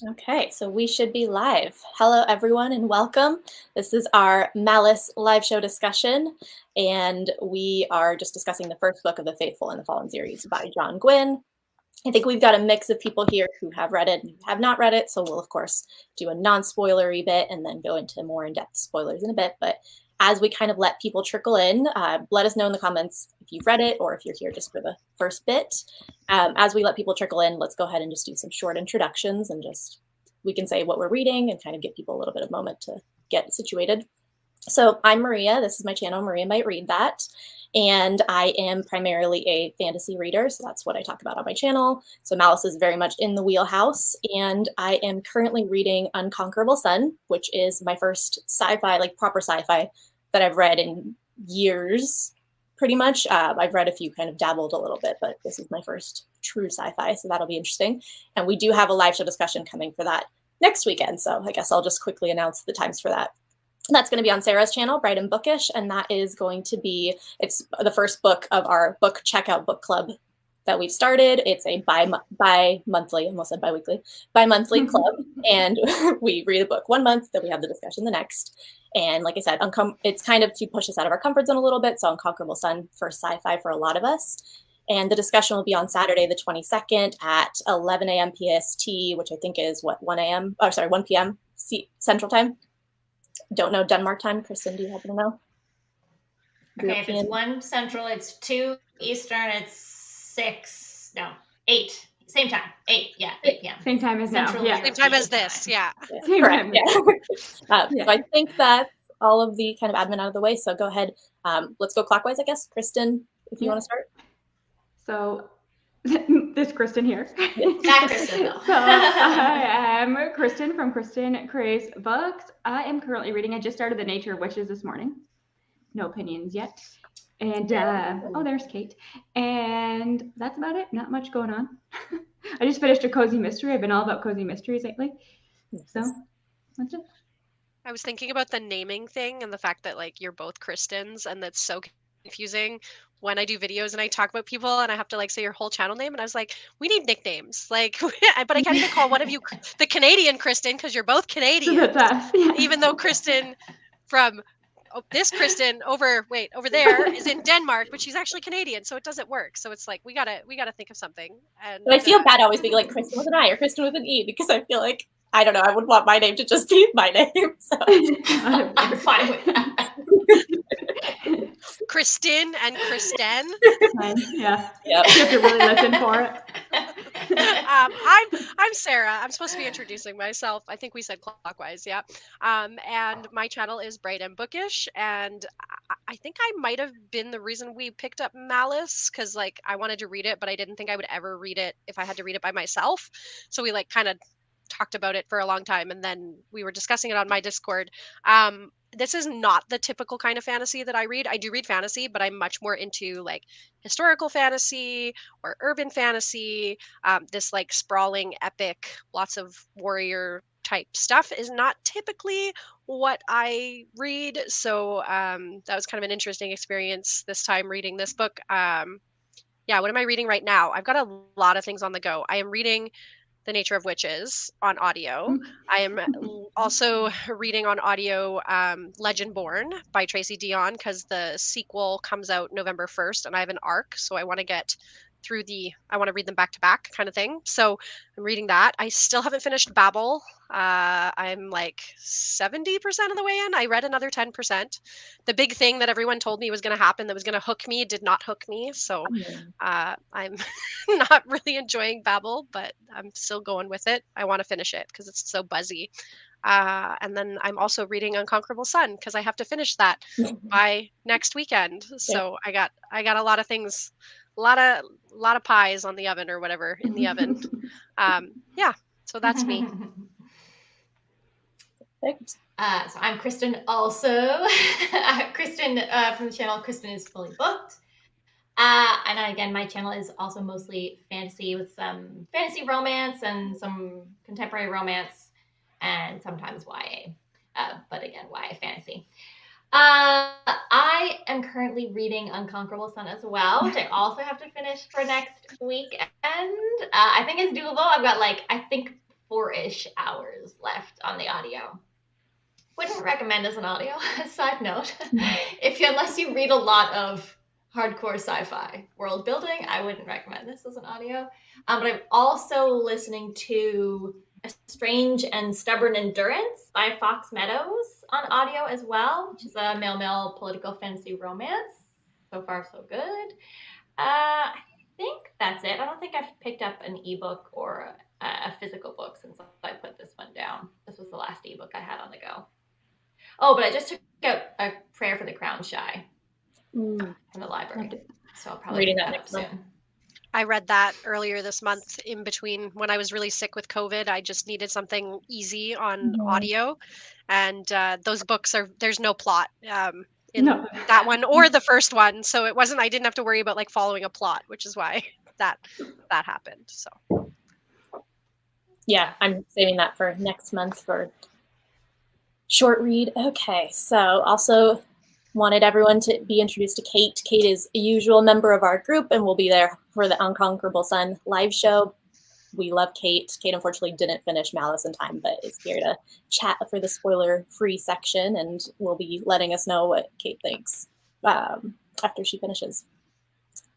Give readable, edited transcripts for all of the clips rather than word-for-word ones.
Okay, so we should be live. Hello, everyone, and welcome. This is our Malice live show discussion, and we are just discussing the first book of the Faithful and the Fallen series by John Gwynne. I think we've got a mix of people here who have read it and have not read it, so we'll, of course, do a non-spoilery bit and then go into more in-depth spoilers in a bit. But as we kind of let people trickle in, let us know in the comments if you've read it or if you're here just for the first bit. As we let people trickle in, let's go ahead and just do some short introductions and just we can say what we're reading and kind of give people a little bit of moment to get situated. So I'm Maria. This is my channel, Maria Might Read That. And I am primarily a fantasy reader. So that's what I talk about on my channel. So Malice is very much in the wheelhouse. And I am currently reading Unconquerable Sun, which is my first sci-fi, like proper sci-fi that I've read in years, pretty much. I've read a few, kind of dabbled a little bit, but this is my first true sci-fi. So that'll be interesting. And we do have a live show discussion coming for that next weekend. So I guess I'll just quickly announce the times for that. That's going to be on Sarah's channel, Bright and Bookish, and that is going to be, it's the first book of our book checkout book club that we've started. It's a bi-monthly, almost said bi-weekly, bi-monthly club, and we read a book one month, then we have the discussion the next. And like I said, it's kind of to push us out of our comfort zone a little bit, so Unconquerable Sun for sci-fi for a lot of us. And the discussion will be on Saturday, the 22nd at 11 a.m. PST, which I think is what, 1 p.m. Central Time. Don't know Denmark time. Kristen, do you happen to know? Okay, if it's 1 Central, it's 2 Eastern, it's 8. Same time. 8 p.m. Same time as Central now. Yeah. Same time as this. Yeah. Correct. Yeah. So I think that's all of the kind of admin out of the way. So go ahead. Let's go clockwise, I guess. Kristen, if you want to start. So this Kristen here. That Kristen, though. So I am Kristen from Kristen Craze Books. I am currently reading, I just started The Nature of Witches this morning. No opinions yet. And, oh, there's Kate. And that's about it. Not much going on. I just finished a cozy mystery. I've been all about cozy mysteries lately. So that's it. I was thinking about the naming thing and the fact that like you're both Kristens, and that's so confusing when I do videos and I talk about people and I have to like say your whole channel name, and I was like, we need nicknames, like, but I can't even call one of you the Canadian Kristen because you're both Canadian. So that's us. Yeah. Even though Kristen from this Kristen over there is in Denmark, but she's actually Canadian, so it doesn't work. So it's like we gotta think of something. And but I feel bad always being like Kristen with an I or Kristen with an E because I feel like I don't know. I would want my name to just be my name. So I'm fine with that. Kristen and Kristen. Yeah. Yep. You have to really listen for it. I'm Sarah. I'm supposed to be introducing myself. I think we said clockwise, yeah. And my channel is Bright and Bookish, and I think I might have been the reason we picked up Malice, because like I wanted to read it, but I didn't think I would ever read it if I had to read it by myself. So we like kind of talked about it for a long time, and then we were discussing it on my Discord. This is not the typical kind of fantasy that I read. I do read fantasy, but I'm much more into like historical fantasy or urban fantasy. This like sprawling epic, lots of warrior type stuff is not typically what I read. So that was kind of an interesting experience this time reading this book. Yeah, what am I reading right now? I've got a lot of things on the go. I am reading The Nature of Witches on audio. I am also reading on audio Legend Born by Tracy Dion, because the sequel comes out November 1st and I have an arc, so I want to get through I want to read them back to back kind of thing. So I'm reading that. I still haven't finished Babel. I'm like 70% of the way in. I read another 10%. The big thing that everyone told me was going to happen that was going to hook me did not hook me. So I'm not really enjoying Babel, but I'm still going with it. I want to finish it because it's so buzzy. And then I'm also reading Unconquerable Sun because I have to finish that by next weekend. So I got a lot of things, a lot of pies on the oven or whatever in the oven. Yeah, so that's me. Perfect. So I'm Kristen also. Kristen from the channel Kristen is Fully Booked. And again, my channel is also mostly fantasy with some fantasy romance and some contemporary romance and sometimes YA. But again, YA fantasy. I am currently reading Unconquerable Sun as well, which I also have to finish for next weekend. I think it's doable. I've got I think 4-ish hours left on the audio. Wouldn't recommend as an audio. Side note, unless you read a lot of hardcore sci-fi world building, I wouldn't recommend this as an audio. But I'm also listening to A Strange and Stubborn Endurance by Fox Meadows on audio as well, which is a male-male political fantasy romance. So far, so good. I think that's it. I don't think I've picked up an ebook or a physical book since I put this one down. This was the last ebook I had on the go. Oh, but I just took out A Prayer for the Crown Shy from the library. So I'll probably Reading pick that that up next month. soon. I read that earlier this month in between when I was really sick with COVID. I just needed something easy on audio. And those books there's no plot in that one or the first one. So I didn't have to worry about like following a plot, which is why that happened. So yeah, I'm saving that for next month for short read. Okay, so also wanted everyone to be introduced to Kate. Kate is a usual member of our group and will be there for the Unconquerable Sun live show. We love Kate. Kate unfortunately didn't finish Malice in time, but is here to chat for the spoiler-free section and will be letting us know what Kate thinks after she finishes.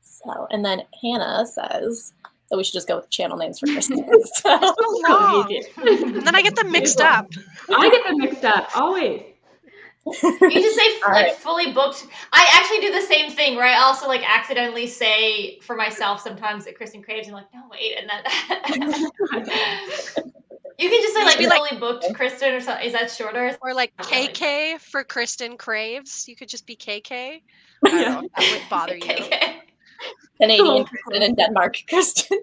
So, and then Hannah says that we should just go with channel names for Christmas. So long. And then I get them mixed up. I get them mixed up, always. You just say All fully booked. I actually do the same thing where I also like accidentally say for myself sometimes that Kristen craves. I'm like, no, wait, and then you can just say like fully booked Kristen or something. Is that shorter? Or like KK for Kristen Craves. You could just be KK. I don't know if that would bother you. Canadian Kristen and Denmark Kristen.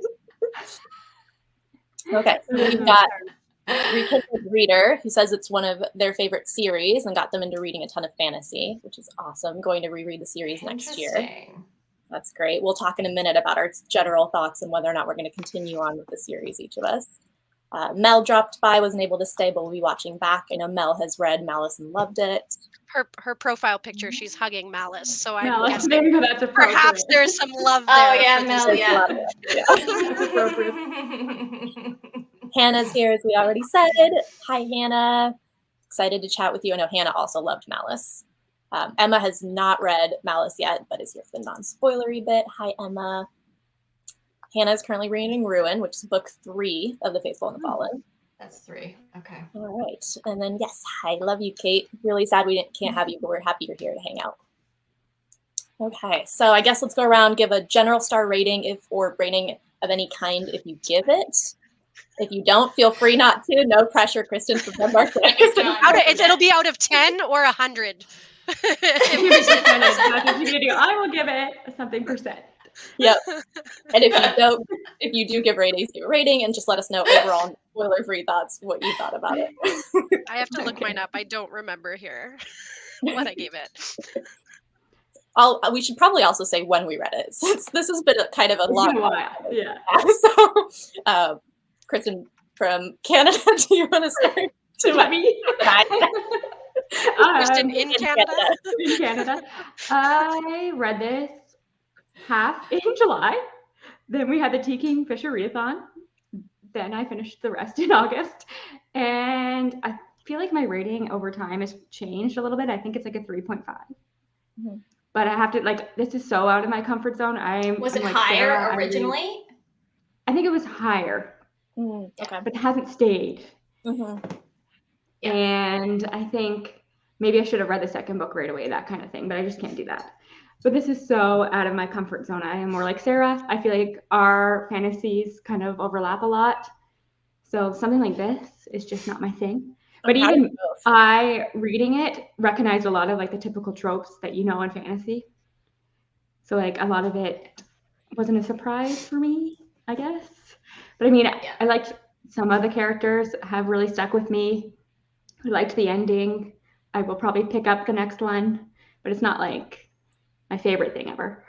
Okay, so we've got Rekindled Reader, who says it's one of their favorite series and got them into reading a ton of fantasy, which is awesome. Going to reread the series next year. That's great. We'll talk in a minute about our general thoughts and whether or not we're going to continue on with the series, each of us. Mel dropped by, wasn't able to stay, but we'll be watching back. I know Mel has read Malice and loved it. Her profile picture, she's hugging Malice. So I'm Malice, guessing that's perhaps there's some love there. Oh yeah, Mel, yeah. That's appropriate. Hannah's here, as we already said. Hi, Hannah. Excited to chat with you. I know Hannah also loved Malice. Emma has not read Malice yet, but is here for the non-spoilery bit. Hi, Emma. Hannah is currently reading Ruin, which is book 3 of The Faithful and the Fallen. That's 3. Okay. All right. And then, yes, hi, love you, Kate. Really sad we can't have you, but we're happy you're here to hang out. Okay, so I guess let's go around, give a general star rating or rating of any kind if you give it. If you don't, feel free not to. No pressure, Kristen, from Denmark. It'll be out of 10 or 100. I will give it something %. Yep. And if you do give ratings, give a rating and just let us know overall spoiler-free thoughts, what you thought about it. I have to look mine up. I don't remember here what I gave it. We should probably also say when we read it, since this has been kind of a long while. Yeah. So, Kristen from Canada, do you want to start? Kristen in Canada? In Canada. I read this half in July. Then we had the T. Kingfisher readathon. Then I finished the rest in August. And I feel like my rating over time has changed a little bit. I think it's like a 3.5. Mm-hmm. But I have to, this is so out of my comfort zone. Was it higher originally? I think it was higher. Okay. But it hasn't stayed. Mm-hmm. Yeah. And I think maybe I should have read the second book right away, that kind of thing. But I just can't do that. But this is so out of my comfort zone. I am more like Sarah. I feel like our fantasies kind of overlap a lot. So something like this is just not my thing. But even I, reading it, recognize a lot of the typical tropes that you know in fantasy. So a lot of it wasn't a surprise for me, I guess. But I mean, I liked some of the characters have really stuck with me. I liked the ending. I will probably pick up the next one, but it's not my favorite thing ever.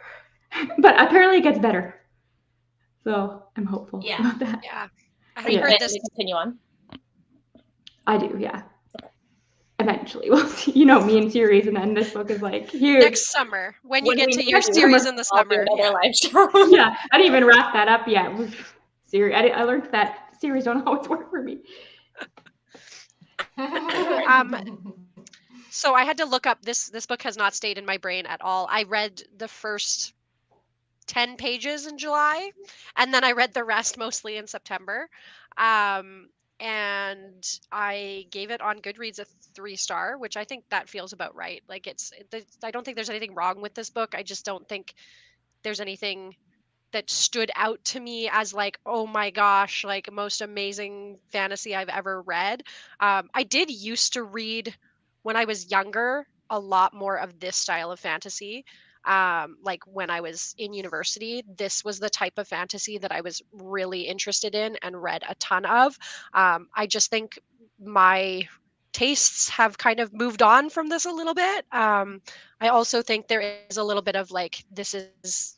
But apparently it gets better. So I'm hopeful about that. Yeah. I heard this. Continue on. I do, yeah. Eventually, we'll see. You know, me and series, and then this book is huge. Next summer, when you get to your series in the summer. Live show. Yeah, I didn't even wrap that up yet. I learned that series don't always work for me. So I had to look up this book has not stayed in my brain at all. I read the first 10 pages in July, and then I read the rest mostly in September. And I gave it on Goodreads a 3-star, which I think that feels about right. Like I don't think there's anything wrong with this book. I just don't think there's anything that stood out to me as like, oh my gosh, like most amazing fantasy I've ever read. I did used to read when I was younger a lot more of this style of fantasy. Like when I was in university, this was the type of fantasy that I was really interested in and read a ton of. I just think my tastes have kind of moved on from this a little bit. I also think there is a little bit of like, this is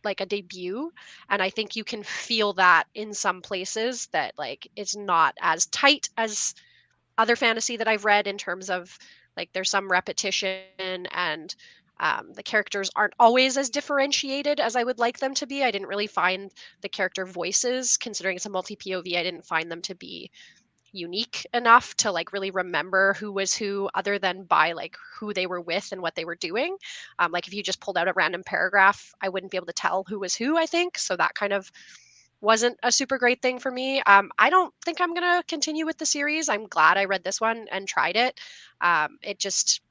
like a debut, and I think you can feel that in some places that like it's not as tight as other fantasy that I've read, in terms of like there's some repetition, and the characters aren't always as differentiated as I would like them to be. I didn't really find the character voices, considering it's a multi POV, I didn't find them to be unique enough to like really remember who was who, other than by like who they were with and what they were doing. Like if you just pulled out a random paragraph, I wouldn't be able to tell who was who, I think. So that kind of wasn't a super great thing for me. I don't think I'm going to continue with the series. I'm glad I read this one and tried it. It just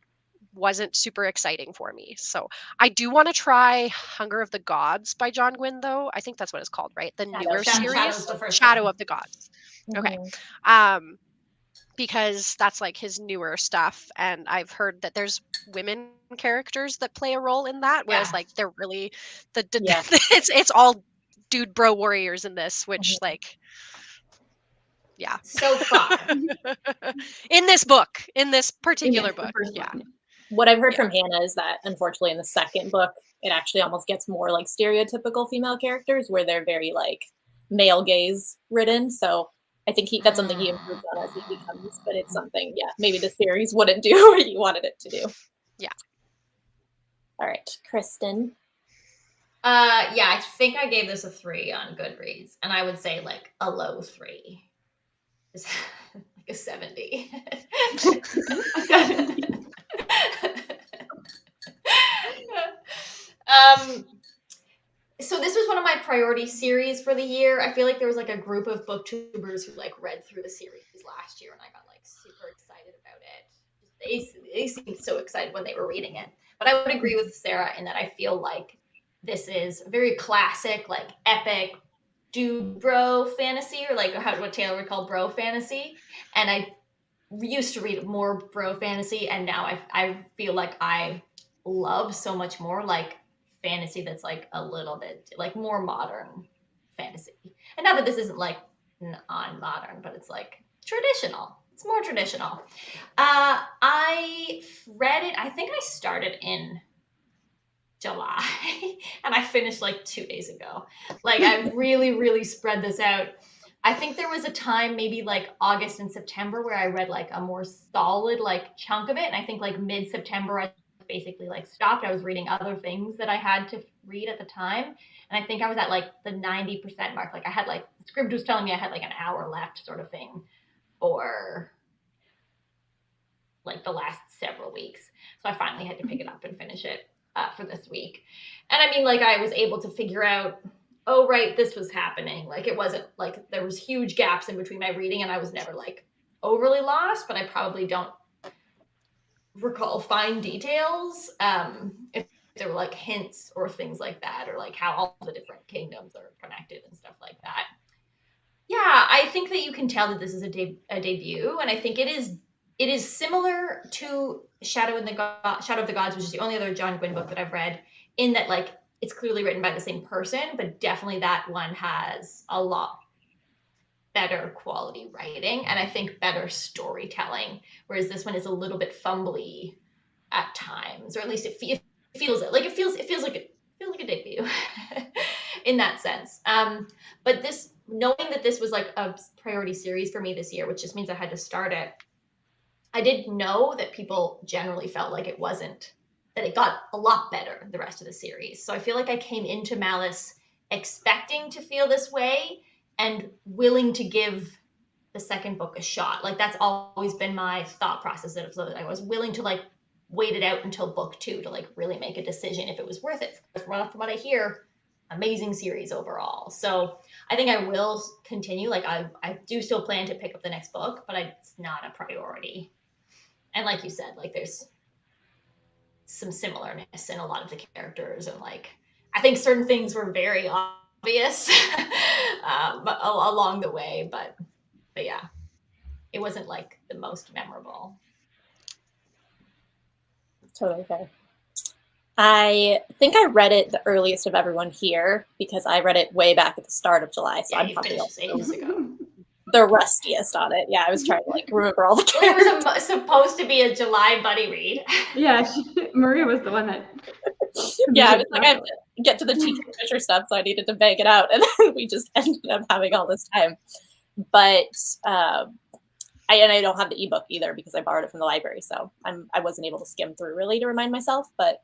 wasn't super exciting for me. So I do want to try Hunger of the Gods by John Gwynne, though. I think that's what it's called, right? The newer series. Shadow's the first Shadow one. of the Gods. Okay. Mhm. Because that's like his newer stuff, and I've heard that there's women characters that play a role in that, whereas Yeah. like they're really Yeah. it's all dude bro warriors in this, which Mhm. like yeah. So far. In this particular Yes, the book, first yeah. one. What I've heard Yeah. from Hannah is that unfortunately in the second book, it actually almost gets more like stereotypical female characters where they're very like male gaze ridden. So I think that's something he improves on as he becomes, but it's something, yeah, maybe the series wouldn't do what you wanted it to do. Yeah. All right, Kristen. Yeah, I think I gave this a 3 on Goodreads, and I would say like a low 3. It's like a 70. So this was one of my priority series for the year. I feel like there was like a group of booktubers who like read through the series last year, and I got like super excited about it. They seemed so excited when they were reading it. But I would agree with Sarah in that I feel like this is very classic, like epic dude bro fantasy, or like what Taylor would call bro fantasy. And I used to read more bro fantasy, and now I feel like I love so much more like fantasy that's like a little bit like more modern fantasy. And not that this isn't like non-modern, but it's like traditional. It's more traditional. I read it. I think I started in July and I finished like 2 days ago. Like I really, really spread this out. I think there was a time maybe like August and September where I read like a more solid like chunk of it. And I think like mid-September I basically like stopped. I was reading other things that I had to read at the time. And I think I was at like the 90% mark. Like I had like Scribd was telling me I had like an hour left sort of thing for like the last several weeks. So I finally had to pick it up and finish it for this week. And I mean, like I was able to figure out, oh, right, this was happening. Like it wasn't like there was huge gaps in between my reading, and I was never like overly lost, but I probably don't recall fine details. If there were like hints or things like that, or like how all the different kingdoms are connected and stuff like that. Yeah, I think that you can tell that this is a debut, and I think it is similar to Shadow of the Gods, which is the only other John Gwynne book that I've read, in that like it's clearly written by the same person, but definitely that one has a lot better quality writing and I think better storytelling, whereas this one is a little bit fumbly at times, or at least it feels it. Like it feels like a debut in that sense. But this, knowing that this was like a priority series for me this year, which just means I had to start it, I did know that people generally felt like it wasn't, that it got a lot better the rest of the series. So I feel like I came into Malice expecting to feel this way, and willing to give the second book a shot. Like that's always been my thought process. That I was willing to like wait it out until book 2 to like really make a decision if it was worth it. From what I hear, amazing series overall. So I think I will continue. Like I do still plan to pick up the next book, but it's not a priority. And like you said, like there's some similarness in a lot of the characters, and like I think certain things were very obvious along the way, but yeah, it wasn't like the most memorable. Totally fair. I think I read it the earliest of everyone here because I read it way back at the start of July. So yeah, I'm you probably finished ages ago. the rustiest on it. Yeah, I was trying to like remember all the Well, characters. it was supposed to be a July buddy read. Yeah, Maria was the one that. Yeah, I was like, I have to get to the TK Fisher stuff, so I needed to bang it out, and then we just ended up having all this time. But I don't have the ebook either because I borrowed it from the library, so I wasn't able to skim through really to remind myself. But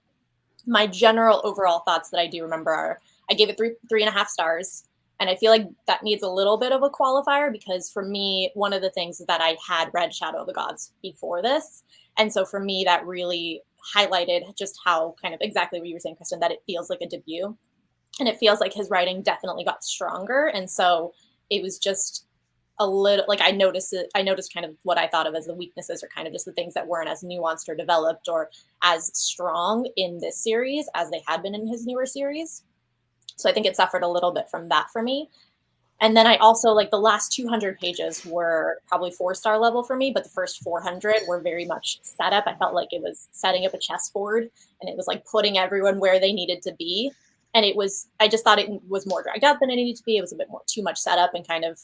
my general overall thoughts that I do remember are I gave it 3.5 stars. And I feel like that needs a little bit of a qualifier because for me, one of the things is that I had read Shadow of the Gods before this. And so for me, that really highlighted just how kind of exactly what you were saying, Kristen, that it feels like a debut. And it feels like his writing definitely got stronger. And so it was just a little like I noticed kind of what I thought of as the weaknesses or kind of just the things that weren't as nuanced or developed or as strong in this series as they had been in his newer series. So I think it suffered a little bit from that for me. And then I also like the last 200 pages were probably 4-star level for me, but the first 400 were very much set up. I felt like it was setting up a chessboard and it was like putting everyone where they needed to be. And I just thought it was more dragged out than it needed to be. It was a bit more too much setup and kind of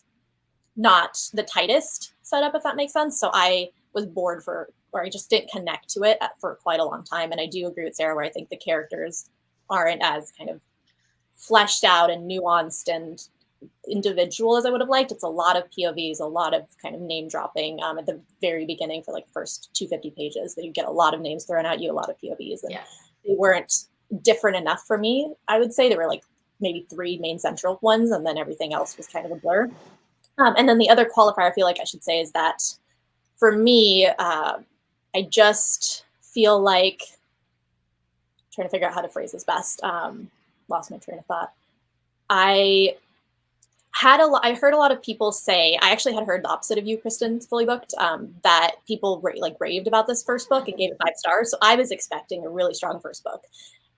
not the tightest setup, if that makes sense. So I was bored or I just didn't connect to it for quite a long time. And I do agree with Sarah where I think the characters aren't as kind of fleshed out and nuanced and individual as I would have liked. It's a lot of POVs, a lot of kind of name dropping at the very beginning for like first 250 pages that you get a lot of names thrown at you, a lot of POVs. And they weren't different enough for me. I would say there were like maybe 3 main central ones and then everything else was kind of a blur. And then the other qualifier I feel like I should say is that for me, I just feel like I'm trying to figure out how to phrase this best. Lost my train of thought. I heard a lot of people say, I actually had heard the opposite of you, Kristen, fully booked, that people raved about this first book and gave it 5 stars. So I was expecting a really strong first book.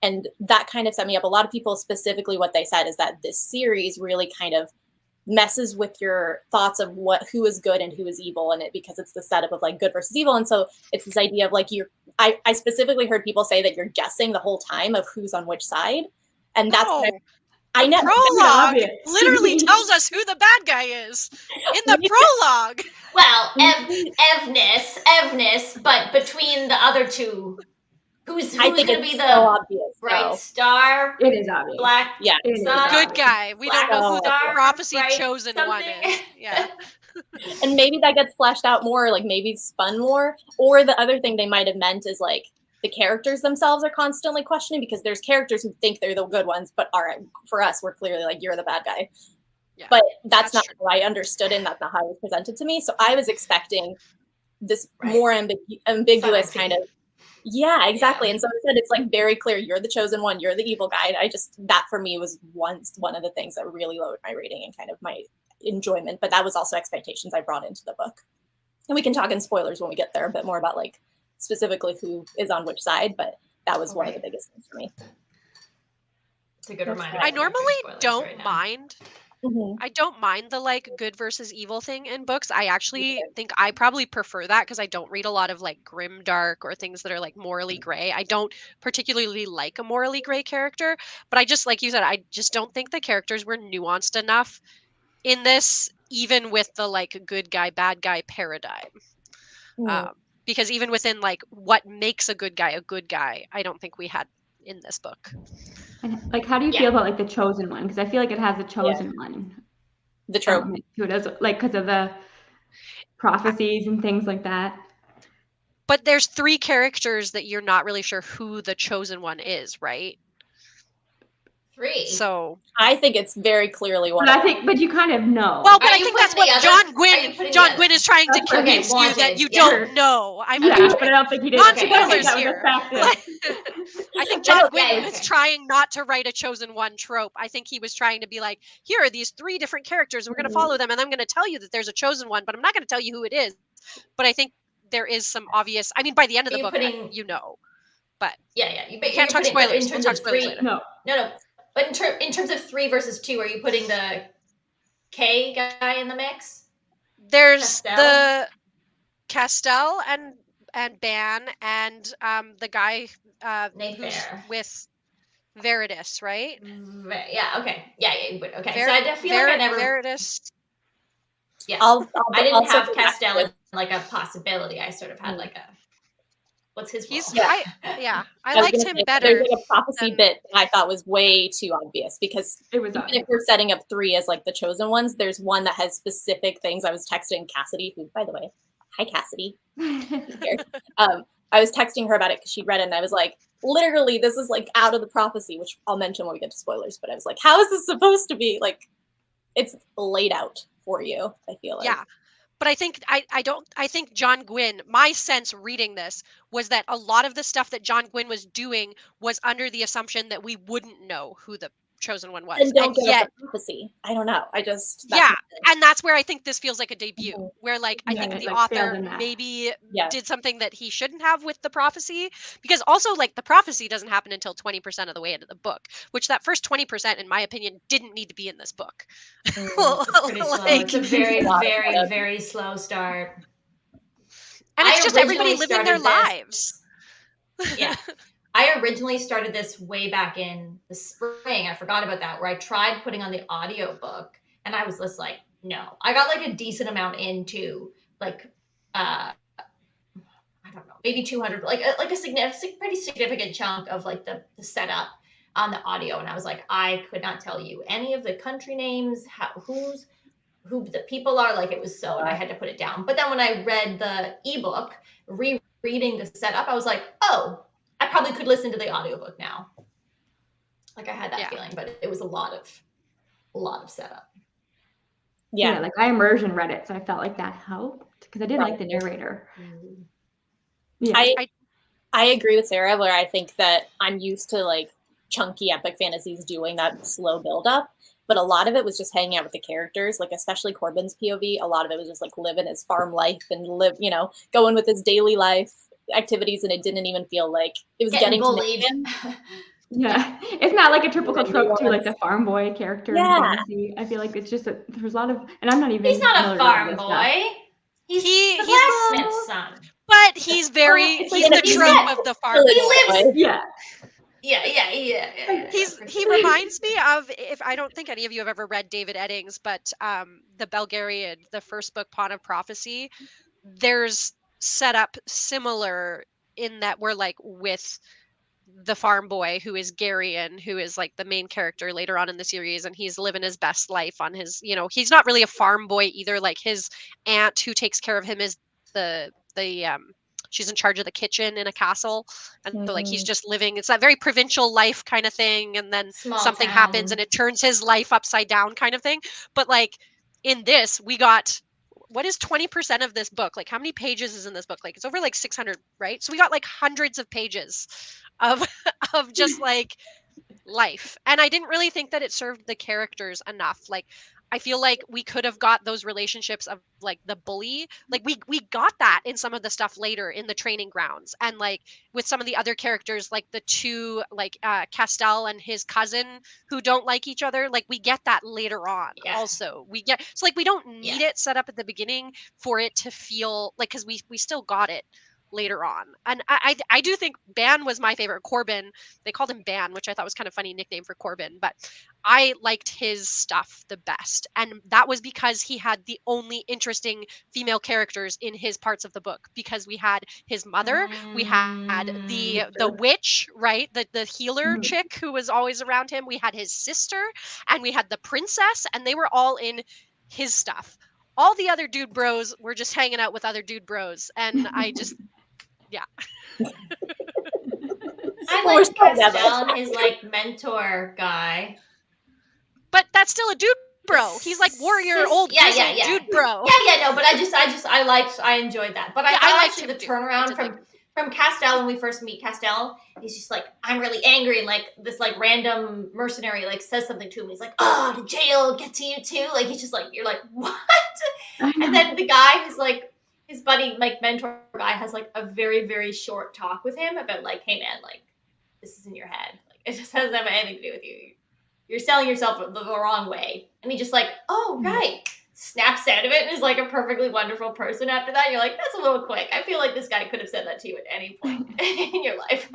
And that kind of set me up. A lot of people specifically what they said is that this series really kind of messes with your thoughts of who is good and who is evil in it because it's the setup of like good versus evil. And so it's this idea of like I specifically heard people say that you're guessing the whole time of who's on which side. And that's I know. Prologue literally tells us who the bad guy is in the prologue. Well, Evness, but between the other two, who's going to be the obvious, bright star? It is obvious. Black good guy. We don't know who the prophecy chosen one is. Yeah. And maybe that gets fleshed out more, like maybe spun more. Or the other thing they might have meant is like the characters themselves are constantly questioning because there's characters who think they're the good ones, but all right, for us, we're clearly like, you're the bad guy. Yeah, but that's not how I understood it, and that's not how it was presented to me. So I was expecting this more ambiguous kind of, yeah, exactly. And so instead it's like very clear, you're the chosen one, you're the evil guy. And that for me was one of the things that really lowered my rating and kind of my enjoyment. But that was also expectations I brought into the book. And we can talk in spoilers when we get there a bit more about like specifically who is on which side, but that was one of the biggest things for me. It's a good reminder. I normally don't mind. I don't mind the like good versus evil thing in books. I actually think I probably prefer that because I don't read a lot of like grim dark or things that are like morally gray. I don't particularly like a morally gray character, but I just, like you said, I just don't think the characters were nuanced enough in this, even with the like good guy, bad guy paradigm. Because even within like what makes a good guy, I don't think we had in this book. And like, how do you feel about like the chosen one? Because I feel like it has a chosen one. The trope. To it as, like, because of the prophecies and things like that. But there's 3 characters that you're not really sure who the chosen one is, right? 3. So I think it's very clearly one. But you kind of know. well, but Are I you think that's putting what the John other- Gwynne is trying to That's okay, convince you that wanted, you yeah. don't know. I mean, Yeah, but I don't think he did. not Okay, spoilers that was here. a fact. I think John Gwynne yeah, was okay. trying not to write a chosen one trope. I think he was trying to be like, here are these 3 different characters, and we're going to follow them, and I'm going to tell you that there's a chosen one, but I'm not going to tell you who it is. But I think there is some obvious. I mean, by the end of the book, you know. But yeah, we can't talk spoilers. We'll talk spoilers later. No. But in terms of 3 versus 2, are you putting the K guy in the mix? There's Castell? the Castell and Ban and the guy who's with Veritas, right? Yeah. Okay. Yeah. Okay. So I feel like I never. Veritas. Yeah. I'll I didn't have circle back Castell with- as like a possibility. I sort of had like a. What's his role? I was liked gonna him say, better. There's like a prophecy bit that I thought was way too obvious because It was even obvious. if we're setting up 3 as like the chosen ones, there's one that has specific things. I was texting Cassidy, who, by the way, hi Cassidy. I was texting her about it because she'd read it, and I was like, literally, this is like out of the prophecy, which I'll mention when we get to spoilers. But I was like, how is this supposed to be? Like, it's laid out for you. I feel like. Yeah. But I think I think John Gwynne, my sense reading this was that a lot of the stuff that John Gwynne was doing was under the assumption that we wouldn't know who the chosen one was. And don't give yet us a prophecy. I don't know. That's and that's where I think this feels like a debut, where like I think the author maybe did something that he shouldn't have with the prophecy, because also like the prophecy doesn't happen until 20% of the way into the book, which that first 20%, in my opinion, didn't need to be in this book. It's pretty slow. It's a very, very, very slow start. And it's just everybody living their lives. Yeah. I originally started this way back in the spring. I forgot about that, where I tried putting on the audiobook, and I was just like, no. I got like a decent amount into like I don't know, maybe 200, like a pretty significant chunk of like the setup on the audio, and I was like, I could not tell you any of the country names, who the people are. Like, it was so, and I had to put it down. But then when I read the ebook, rereading the setup, I was like, oh, I probably could listen to the audiobook now. Like, I had that feeling, but it was a lot of setup. Yeah, like I immersion read it, so I felt like that helped because I did like the narrator. Yeah, I agree with Sarah, where I think that I'm used to like chunky epic fantasies doing that slow build up, but a lot of it was just hanging out with the characters, like especially Corbin's POV. A lot of it was just like living his farm life and going with his daily life activities, and it didn't even feel like it was getting bullied. Yeah, it's not like a typical trope to like the farm boy character in fantasy. I feel like it's just there's a lot of, and I'm not even. He's not a farm boy. He's the blacksmith's son. But he's he's the trope of the farm boy. He lives. Yeah. He reminds me of, if I don't think any of you have ever read David Eddings, but the Belgariad, the first book, Pawn of Prophecy. There's set up similar in that we're like with the farm boy who is Garion, who is like the main character later on in the series, and he's living his best life on his, he's not really a farm boy either. Like his aunt who takes care of him is the she's in charge of the kitchen in a castle, and like he's just living, it's that very provincial life kind of thing, and then something happens and it turns his life upside down kind of thing. But like in this, we got, what is 20% of this book? Like how many pages is in this book? Like it's over like 600, right? So we got like hundreds of pages of just like life. And I didn't really think that it served the characters enough. Like I feel like we could have got those relationships of like the bully. Like we got that in some of the stuff later in the training grounds, and like with some of the other characters, like the two, like Castell and his cousin who don't like each other. Like we get that later on. Also we get, so like we don't need it set up at the beginning for it to feel like, because we still got it later on. And I do think Ban was my favorite. Corbin, they called him Ban, which I thought was kind of funny nickname for Corbin, but I liked his stuff the best. And that was because he had the only interesting female characters in his parts of the book, because we had his mother, we had the witch, right? The healer chick who was always around him. We had his sister, and we had the princess, and they were all in his stuff. All the other dude bros were just hanging out with other dude bros. And I just, I Well, we're like still together. Castell and his like mentor guy. But that's still a dude bro. He's like warrior, old grizzled dude bro. No, but I enjoyed that. But I Yeah, thought liked actually him the too. turnaround It's a thing. from Castell when we first meet Castell, he's just like, I'm really angry, and like this like random mercenary like says something to him. He's like, oh, the jail get to you too. Like he's just like, you're like, what? And then the guy who's like his buddy, like mentor guy, has like a very, very short talk with him about like, hey man, like this is in your head. Like it just doesn't have anything to do with you. You're selling yourself the wrong way. And he just like, oh, right. Snaps out of it and is like a perfectly wonderful person after that. You're like, that's a little quick. I feel like this guy could have said that to you at any point in your life.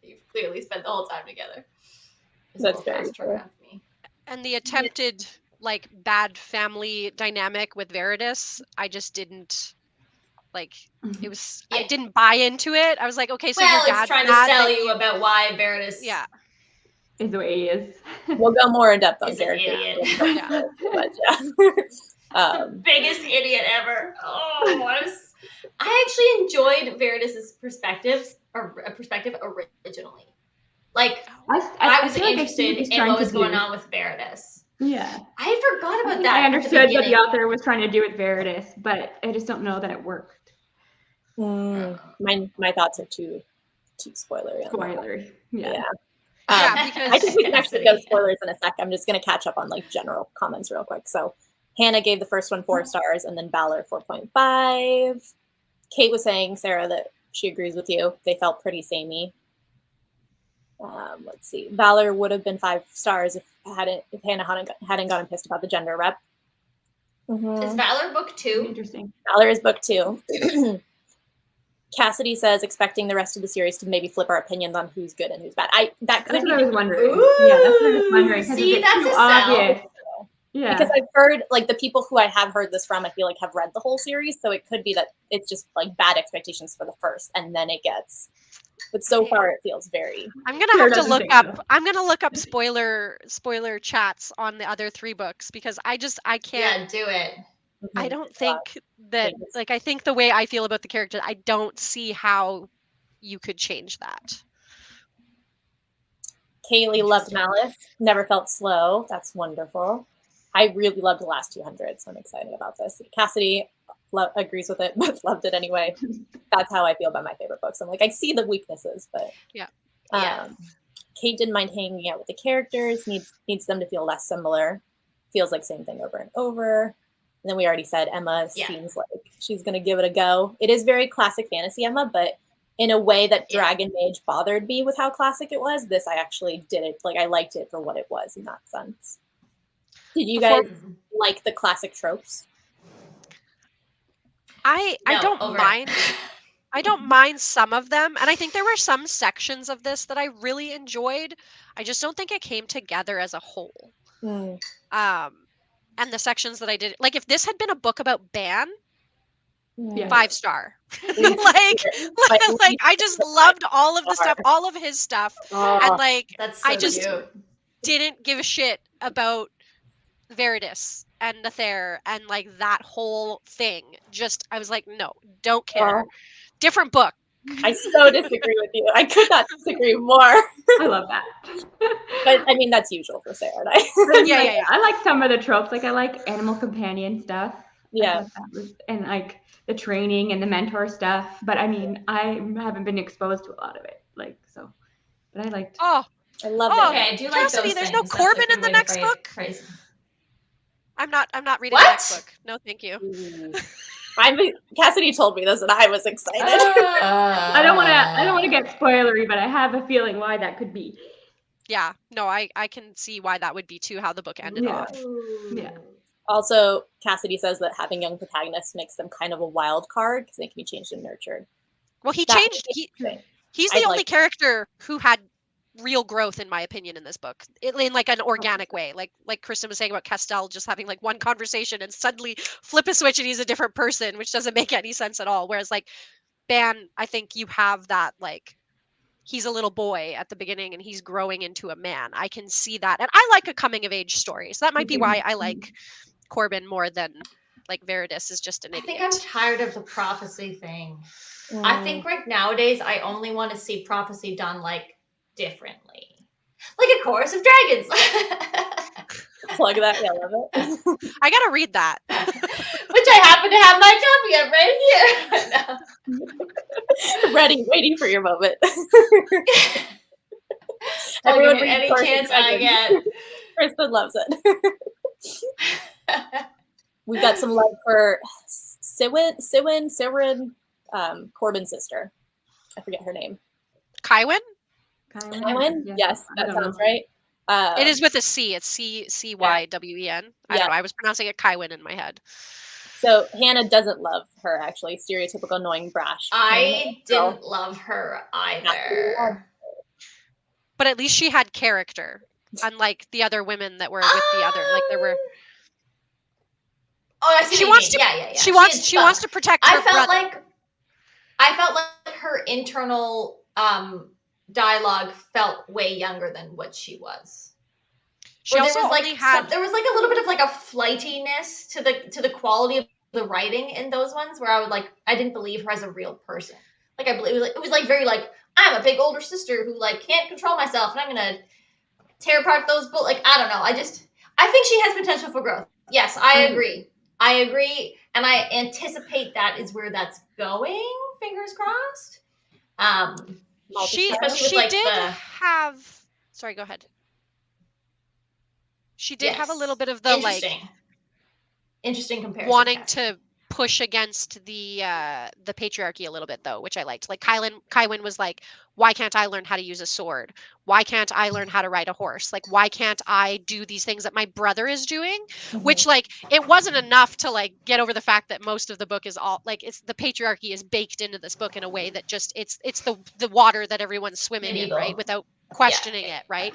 You've clearly spent the whole time together. That's very fast true. turnaround for me. And the attempted like bad family dynamic with Veritas, I just didn't like. It was I didn't buy into it. I was like, okay, so your Well, it's dad's trying to mad sell that you about why Veritas is the way he is. We'll go more in depth on is an characters. idiot. Yeah. But The biggest idiot ever. Oh, I actually enjoyed Veritas's perspective originally. Like I was feel like interested in what was going on with Veritas. Yeah. I forgot about that. I understood what the author was trying to do with Veritas, but I just don't know that it worked. my thoughts are too spoilery. Spoilery. Yeah. Because I think we can actually go spoilers in a sec. I'm just going to catch up on like general comments real quick. So Hannah gave the first one 4 stars, and then Valor 4.5. Kate was saying, Sarah, that she agrees with you. They felt pretty samey. Let's see. Valor would have been 5 stars if Hannah hadn't gotten pissed about the gender rep. Is Valor book 2? Interesting. Valor is book 2. Cassidy says expecting the rest of the series to maybe flip our opinions on who's good and who's bad. That's what I was wondering. Yeah, that's what I was wondering. See, that's too a obvious. Yeah. Because I've heard, like, the people who I have heard this from, I feel like have read the whole series, so it could be that it's just like bad expectations for the first, and then it gets. But so far, it feels very. I'm gonna have to look up. I'm gonna look up spoiler chats on the other 3 books because I can't. Yeah, do it. I don't think that, like, I think the way I feel about the character, I don't see how you could change that. Kaylee loved Malice, never felt slow. That's wonderful. I really loved the last 200, so I'm excited about this. Cassidy agrees with it, but loved it anyway. That's how I feel about my favorite books. I'm like, I see the weaknesses, but Kate didn't mind hanging out with the characters, needs them to feel less similar. Feels like same thing over and over. And then we already said Emma seems like she's going to give it a go. It is very classic fantasy Emma, but in a way that Dragon Mage bothered me with how classic it was. This I actually did it. Like I liked it for what it was in that sense. Did you guys like the classic tropes? I don't mind. I don't mind some of them, and I think there were some sections of this that I really enjoyed. I just don't think it came together as a whole. And the sections that I did, like if this had been a book about Ban, 5 star. like I just loved all of the stuff, all of his stuff, and like I just didn't give a shit about Veritas and Nether and like that whole thing. Just I was like, no, don't care. Different book. I so disagree with you. I could not disagree more. I love that. But I mean, that's usual for Sarah and I. Yeah. I like some of the tropes. Like I like animal companion stuff. Yeah. And like the training and the mentor stuff. But I mean, I haven't been exposed to a lot of it. Like so. But I liked. I love it. Okay, I do like Cassidy, those there's things. no Corbin in the next book. Crazy. I'm not reading the next book. No, thank you. Cassidy told me this, and I was excited. I don't want to get spoilery, but I have a feeling why that could be. Yeah, no, I can see why that would be too. How the book ended off. Yeah. Also, Cassidy says that having young protagonists makes them kind of a wild card because they can be changed and nurtured. Well, he's the only character who had real growth, in my opinion, in this book, in like an organic way. Like Kristen was saying about Castell just having like one conversation and suddenly flip a switch and he's a different person, which doesn't make any sense at all. Whereas like Ban, I think you have that, like he's a little boy at the beginning and he's growing into a man. I can see that, and I like a coming of age story, so that might be why I like Corbin more than like Veritas is just an idiot. I think I'm tired of the prophecy thing. I think nowadays I only want to see prophecy done like differently. Like A Chorus of Dragons. Plug that. Yeah, I love it. I gotta read that. Which I happen to have my copy of right here. Ready, waiting for your moment. Plugging Everyone it reads any Chorus of chance I Dragons. get. Kristen loves it. We've got some love for Siwyn, Corbin's sister. I forget her name. Kywin? Kywin? Yeah. Yes, I that don't sounds know. right. It is with a C. It's CYWEN. I don't know. I was pronouncing it Kywin in my head. So Hannah doesn't love her, actually. Stereotypical, annoying, brash. I didn't love her either. But at least she had character, unlike the other women that were with the other. Like there were. Oh, I see She what wants you to. mean. Yeah. She wants to protect her brother. I felt like her internal dialogue felt way younger than what she was. She also there was only had. There was like a little bit of like a flightiness to the quality of the writing in those ones where I didn't believe her as a real person. Like I believe it was like very like I'm a big older sister who like can't control myself and I'm gonna tear apart those books. Like I don't know. I think she has potential for growth. Yes, I agree. And I anticipate that is where that's going. Fingers crossed. She did have. Sorry, go ahead. She did have a little bit of the interesting comparison. Wanting to push against the patriarchy a little bit though, which I liked. Like Kywin was like, why can't I learn how to use a sword? Why can't I learn how to ride a horse? Like, why can't I do these things that my brother is doing? Mm-hmm. Which like it wasn't enough to like get over the fact that most of the book is all like it's the patriarchy is baked into this book in a way that just it's the water that everyone's swimming in, right? Without questioning it, right?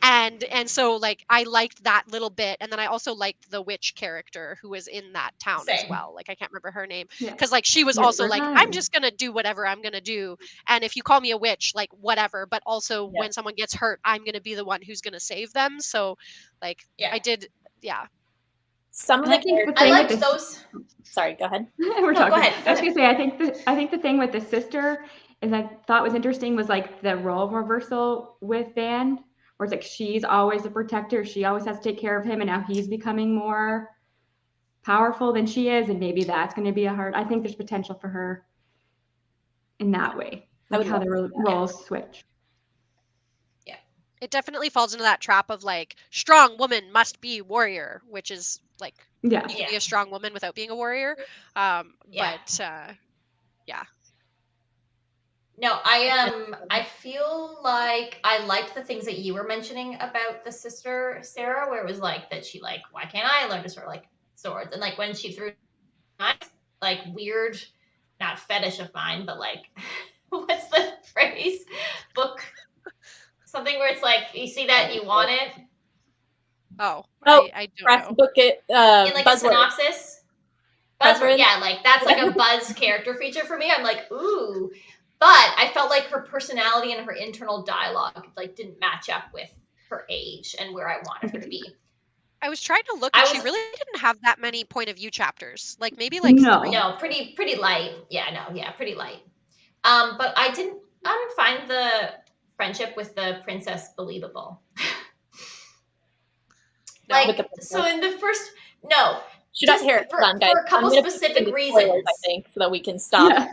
And so like I liked that little bit, and then I also liked the witch character who was in that town as well. Like I can't remember her name because like she was also like I'm just gonna do whatever I'm gonna do, and if you call me a witch, like whatever. But also when someone gets hurt, I'm gonna be the one who's gonna save them. So like I did, Some of the characters. I liked those. Sorry, go ahead. We're talking. Go ahead. I was gonna say I think the thing with the sister is I thought was interesting was like the role reversal with Van, where it's like she's always a protector, she always has to take care of him, and now he's becoming more powerful than she is, and maybe that's going to be I think there's potential for her in that way, like how the roles switch. Yeah, it definitely falls into that trap of like strong woman must be warrior, which is like you can be a strong woman without being a warrior. But No, I feel like I liked the things that you were mentioning about the sister Sarah, where it was like that she like, why can't I learn to sort of like swords? And like when she threw like weird, not fetish of mine, but like what's the phrase? Book something where it's like you see that and you want it. I don't know. Book it. In like buzzword. A synopsis. Buzzword. Yeah, like that's like a buzz character feature for me. I'm like, ooh. But I felt like her personality and her internal dialogue like didn't match up with her age and where I wanted her to be. I was trying to look, and she really didn't have that many point of view chapters. Like maybe like 3. No, pretty light. Yeah, pretty light. But I didn't find the friendship with the princess believable. So in the first Should I hear it done, guys? For a couple specific reasons, I think, so that we can stop. Well,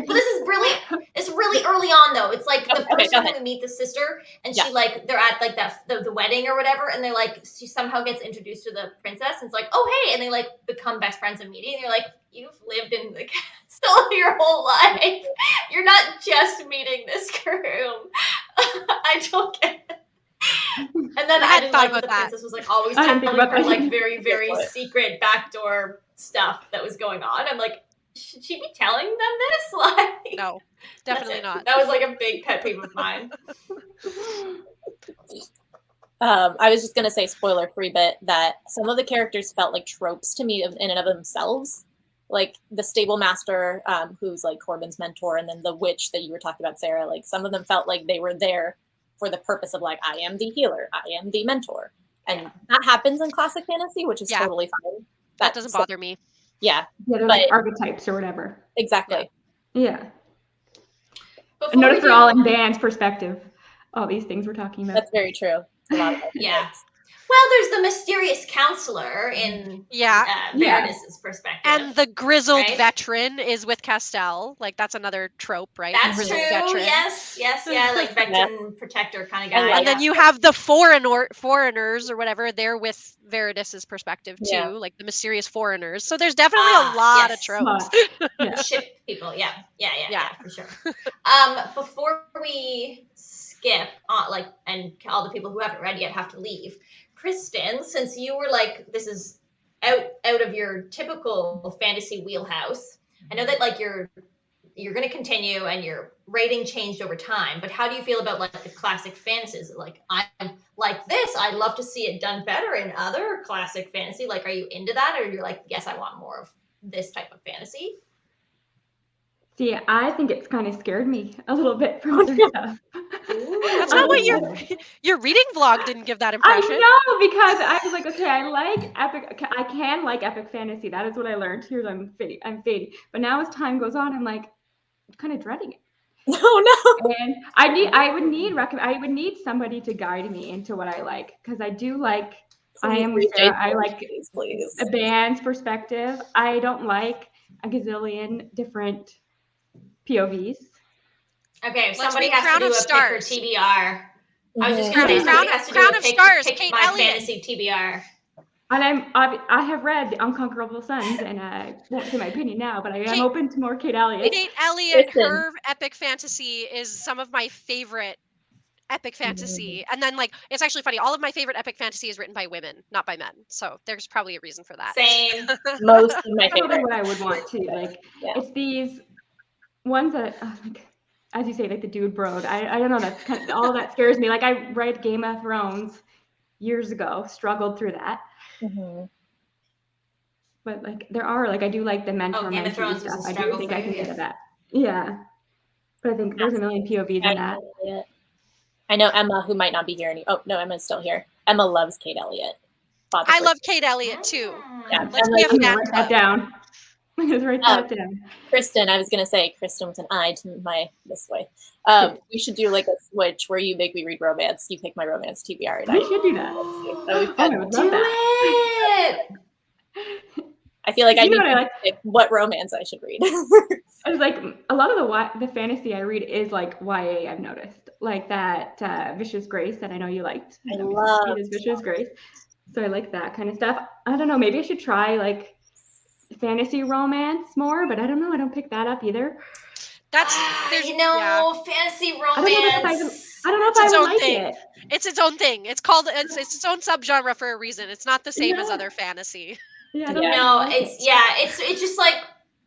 this is really early on though. It's like the first time we meet the sister, and she like they're at like that the wedding or whatever, and they like she somehow gets introduced to the princess, and it's like, oh hey, and they like become best friends immediately. And you're like, you've lived in the castle your whole life. You're not just meeting this groom. I don't get it. And then I didn't like that the princess was like always telling her like very, very secret backdoor stuff that was going on. I'm like, should she be telling them this? Like, no, definitely not. That was like a big pet peeve of mine. I was just gonna say, spoiler free bit, that some of the characters felt like tropes to me in and of themselves. Like the stable master, who's like Corbin's mentor, and then the witch that you were talking about, Sarah. Like some of them felt like they were there for the purpose of like, I am the healer, I am the mentor. And that happens in classic fantasy, which is totally fine. That doesn't bother me. Yeah. They're like archetypes or whatever. Exactly. Yeah. And notice we're all in Dan's perspective. All these things we're talking about. That's very true. A lot of Yeah. Well, there's the mysterious counselor in Veridus's perspective. And the grizzled right? veteran is with Castell. Like, that's another trope, right? That's The true. grizzled veteran. Yes, like veteran protector kind of guy. And then you have the foreigners or whatever. They're with Veridus's perspective too, like the mysterious foreigners. So there's definitely a lot of tropes. Ship people. Yeah, for sure. Before we skip, and all the people who haven't read yet have to leave. Kristen, since you were like, this is out of your typical fantasy wheelhouse, I know that like you're going to continue and your rating changed over time, but how do you feel about like the classic fantasies? Like, I'm like this, I'd love to see it done better in other classic fantasy. Like, are you into that, or you're like, yes, I want more of this type of fantasy? See, I think it's kind of scared me a little bit from other stuff. That's not what your reading vlog didn't give that impression. I know, because I was like, okay, I can like epic fantasy. That is what I learned. Here's I'm fading. But now as time goes on, I'm like kind of dreading it. Oh no. And I would need somebody to guide me into what I like, because I do like I like a band's perspective. I don't like a gazillion different POVs. Okay, if somebody has to do a pick or TBR. I was just going to say, somebody has to do a pick my fantasy TBR. And I have read The Unconquerable Sons, and I won't say my opinion now, but I am open to more Kate Elliott. Kate Elliott, her epic fantasy is some of my favorite epic fantasy. And then, like, it's actually funny, all of my favorite epic fantasy is written by women, not by men. So there's probably a reason for that. Same. Most of my favorite. What I would want to, like, it's these ones that, like, as you say, like the dude broad. I don't know, that's kind of, all that scares me. Like, I read Game of Thrones years ago, struggled through that. But like, there are, like, I do like the mentor mentee stuff. I do think I can get to that. Yeah. But I think there's a million POVs in that. I know Emma, who might not be here oh no, Emma's still here. Emma loves Kate Elliott. I love Kate Elliott too. Yeah, let's be a fan. Write that down. Let's write that down. Kristen, I was gonna say Kristen with an I to my this way. We should do like a switch where you make me read romance, you pick my romance TBR. We should do that. I would love that. I feel like I need to pick what romance I should read. It's like a lot of the fantasy I read is like YA. I've noticed, like that Vicious Grace that I know you liked. I love Vicious Grace, so I like that kind of stuff. I don't know. Maybe I should try like fantasy romance more, but I don't know. I don't pick that up either. That's fantasy romance. I don't know if I would like it. It's its own thing. It's called it's its own subgenre for a reason. It's not the same as other fantasy. Yeah, no, it's just like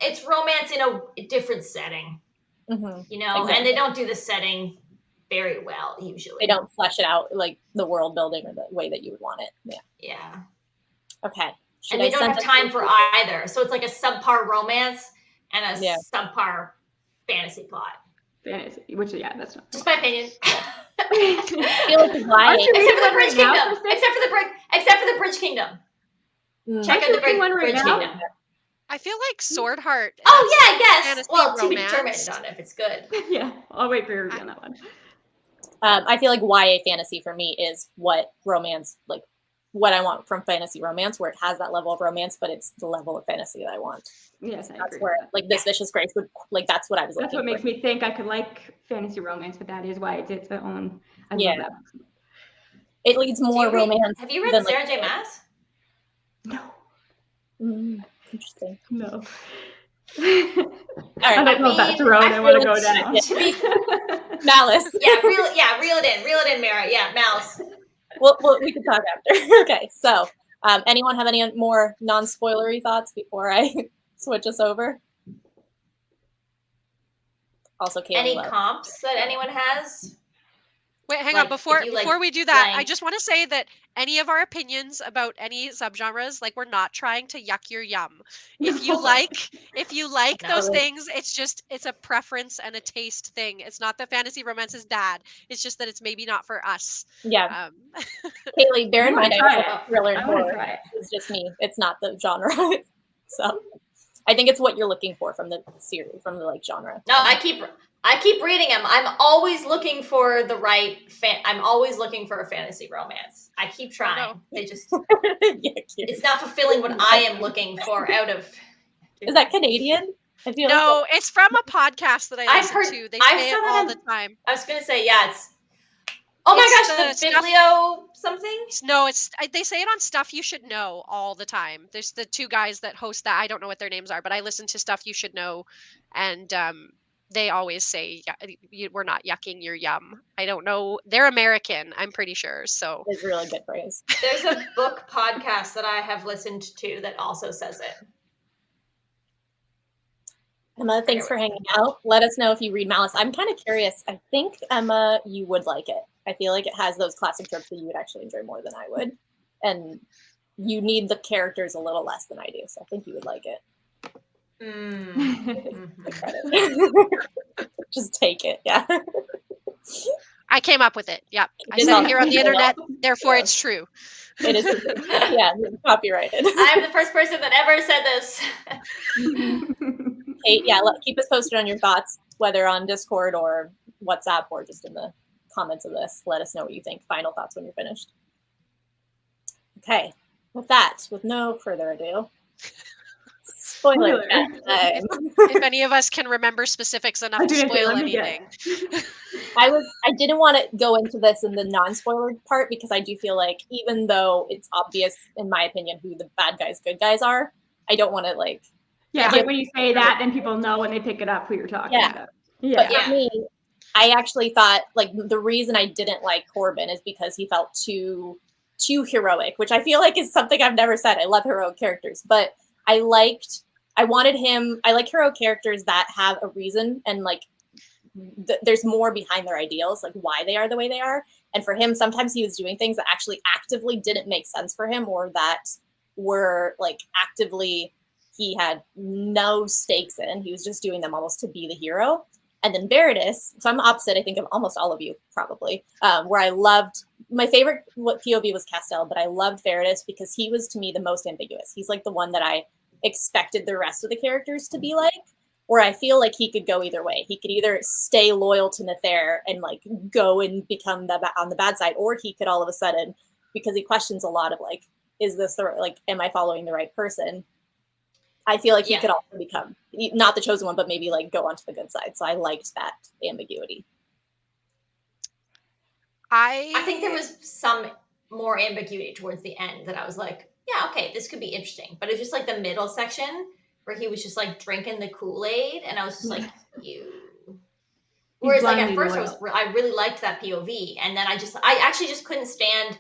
it's romance in a different setting. You know, exactly. And they don't do the setting very well usually. They don't flesh it out like the world building or the way that you would want it. Yeah. Okay. And they don't have time for either. So it's like a subpar romance and a subpar fantasy plot. Fantasy, which that's not. Just my opinion. I feel like except for the Bridge Kingdom. Except for the Bridge Kingdom. Check out the Bridge Kingdom. I feel like Sword Heart. Oh yeah, I guess. Well, to be determined on if it's good. Yeah, I'll wait for your review on that one. I feel like YA fantasy for me is what romance, like what I want from fantasy romance, where it has that level of romance, but it's the level of fantasy that I want. Yes, I that's agree. Where like this Vicious Grace would like that's what I was. That's what makes me think I could like fantasy romance, but that is why it's its own. I love that. It leads more romance. Have you read Sarah J. Maas? No. Interesting. No. All right. I don't know if that's the road I want to go down. Malice. Reel it in, Mara. Yeah, Malice. Well, we can talk after. Okay, so anyone have any more non-spoilery thoughts before I switch us over? Also, Kaylee any comps that anyone has? Wait, hang on. Before we do that, I just want to say that any of our opinions about any subgenres, like we're not trying to yuck your yum. If you like those things, it's a preference and a taste thing. It's not that fantasy romance is bad. It's just that it's maybe not for us. Yeah. Kaylee, bear in mind, I was thriller and horror. It's just me. It's not the genre. So I think it's what you're looking for from the series, from the like genre. No, I I keep reading them. I'm always looking for the right I'm always looking for a fantasy romance. I keep trying. Oh, no. They just Yeah, cute. it's not fulfilling what I am looking for out of. Is that Canadian? I feel like No, it's from a podcast that I I've listen heard- to. They I've say saw it that all on- the time. I was gonna say, yeah, it's. Oh It's my the gosh, the stuff- Biblio something. No, they say it on Stuff You Should Know all the time. There's the two guys that host that. I don't know what their names are, but I listen to Stuff You Should Know, and they always say, "We're not yucking your yum." I don't know. They're American, I'm pretty sure. So it's really good phrase. There's a book podcast that I have listened to that also says it. Emma, thanks for hanging out. Let us know if you read Malice. I'm kind of curious. I think, Emma, you would like it. I feel like it has those classic tropes that you would actually enjoy more than I would. And you need the characters a little less than I do. So I think you would like it. Just take it. Yeah. I came up with it. Yep. I It's said all- it here on the internet, therefore it's true. It is. Yeah, copyrighted. I'm the first person that ever said this. Kate, yeah, keep us posted on your thoughts, whether on Discord or WhatsApp or just in the comments of this. Let us know what you think. Final thoughts when you're finished. Okay, with that, with no further ado, spoiler time. If any of us can remember specifics enough to spoil anything. I didn't want to go into this in the non-spoiler part because I do feel like even though it's obvious, in my opinion, who the bad guys, good guys are, I don't want to like. Yeah, but when you say that, then people know when they pick it up who you're talking about. Yeah. But for me, I actually thought like the reason I didn't like Corbin is because he felt too heroic, which I feel like is something I've never said. I love heroic characters, but I like hero characters that have a reason and like there's more behind their ideals, like why they are the way they are. And for him, sometimes he was doing things that actually actively didn't make sense for him or that were like actively he had no stakes in. He was just doing them almost to be the hero. And then Veritas, so I'm the opposite, I think, of almost all of you probably, where I loved, my favorite POV was Castell, but I loved Veritas because he was, to me, the most ambiguous. He's like the one that I expected the rest of the characters to be like, where I feel like he could go either way. He could either stay loyal to Nether and like go and become on the bad side, or he could all of a sudden, because he questions a lot of like, is this the, like, am I following the right person? I feel like he could also become not the chosen one, but maybe like go onto the good side. So I liked that ambiguity. I think there was some more ambiguity towards the end that I was like, yeah, okay, this could be interesting. But it's just like the middle section where he was just like drinking the Kool-Aid, and I was just like, you. Whereas like at first I really liked that POV, and then I actually just couldn't stand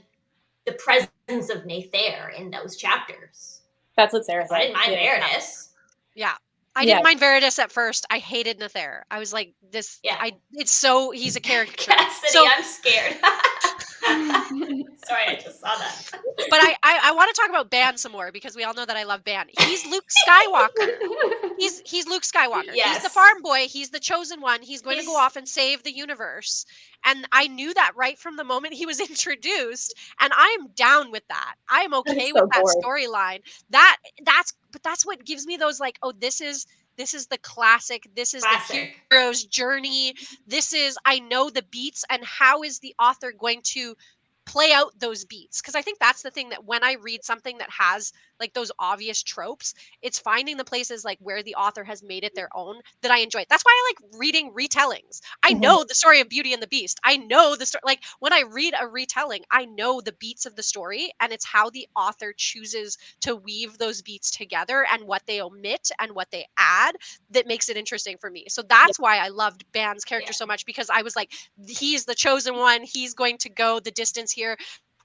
the presence of Nether in those chapters. That's what Sarah said. I didn't mind Veritas. Yeah. I didn't mind Veritas at first. I hated Nether. I was like, this. Yeah. He's a character. Cassidy, I'm scared. Sorry, I just saw that. But I want to talk about Ban some more because we all know that I love Ban. He's Luke Skywalker. He's Luke Skywalker. Yes. He's the farm boy. He's the chosen one. He's going to go off and save the universe. And I knew that right from the moment he was introduced. And I am down with that. I am okay with that storyline. That's what gives me those like, oh, this is the classic. This is the hero's journey. I know the beats, and how is the author going to play out those beats? Because I think that's the thing, that when I read something that has like those obvious tropes, it's finding the places like where the author has made it their own that I enjoy. That's why I like reading retellings. I know the story of Beauty and the Beast. I know the story. Like when I read a retelling, I know the beats of the story, and it's how the author chooses to weave those beats together and what they omit and what they add that makes it interesting for me. So that's why I loved Ban's character so much, because I was like, he's the chosen one. He's going to go the distance here.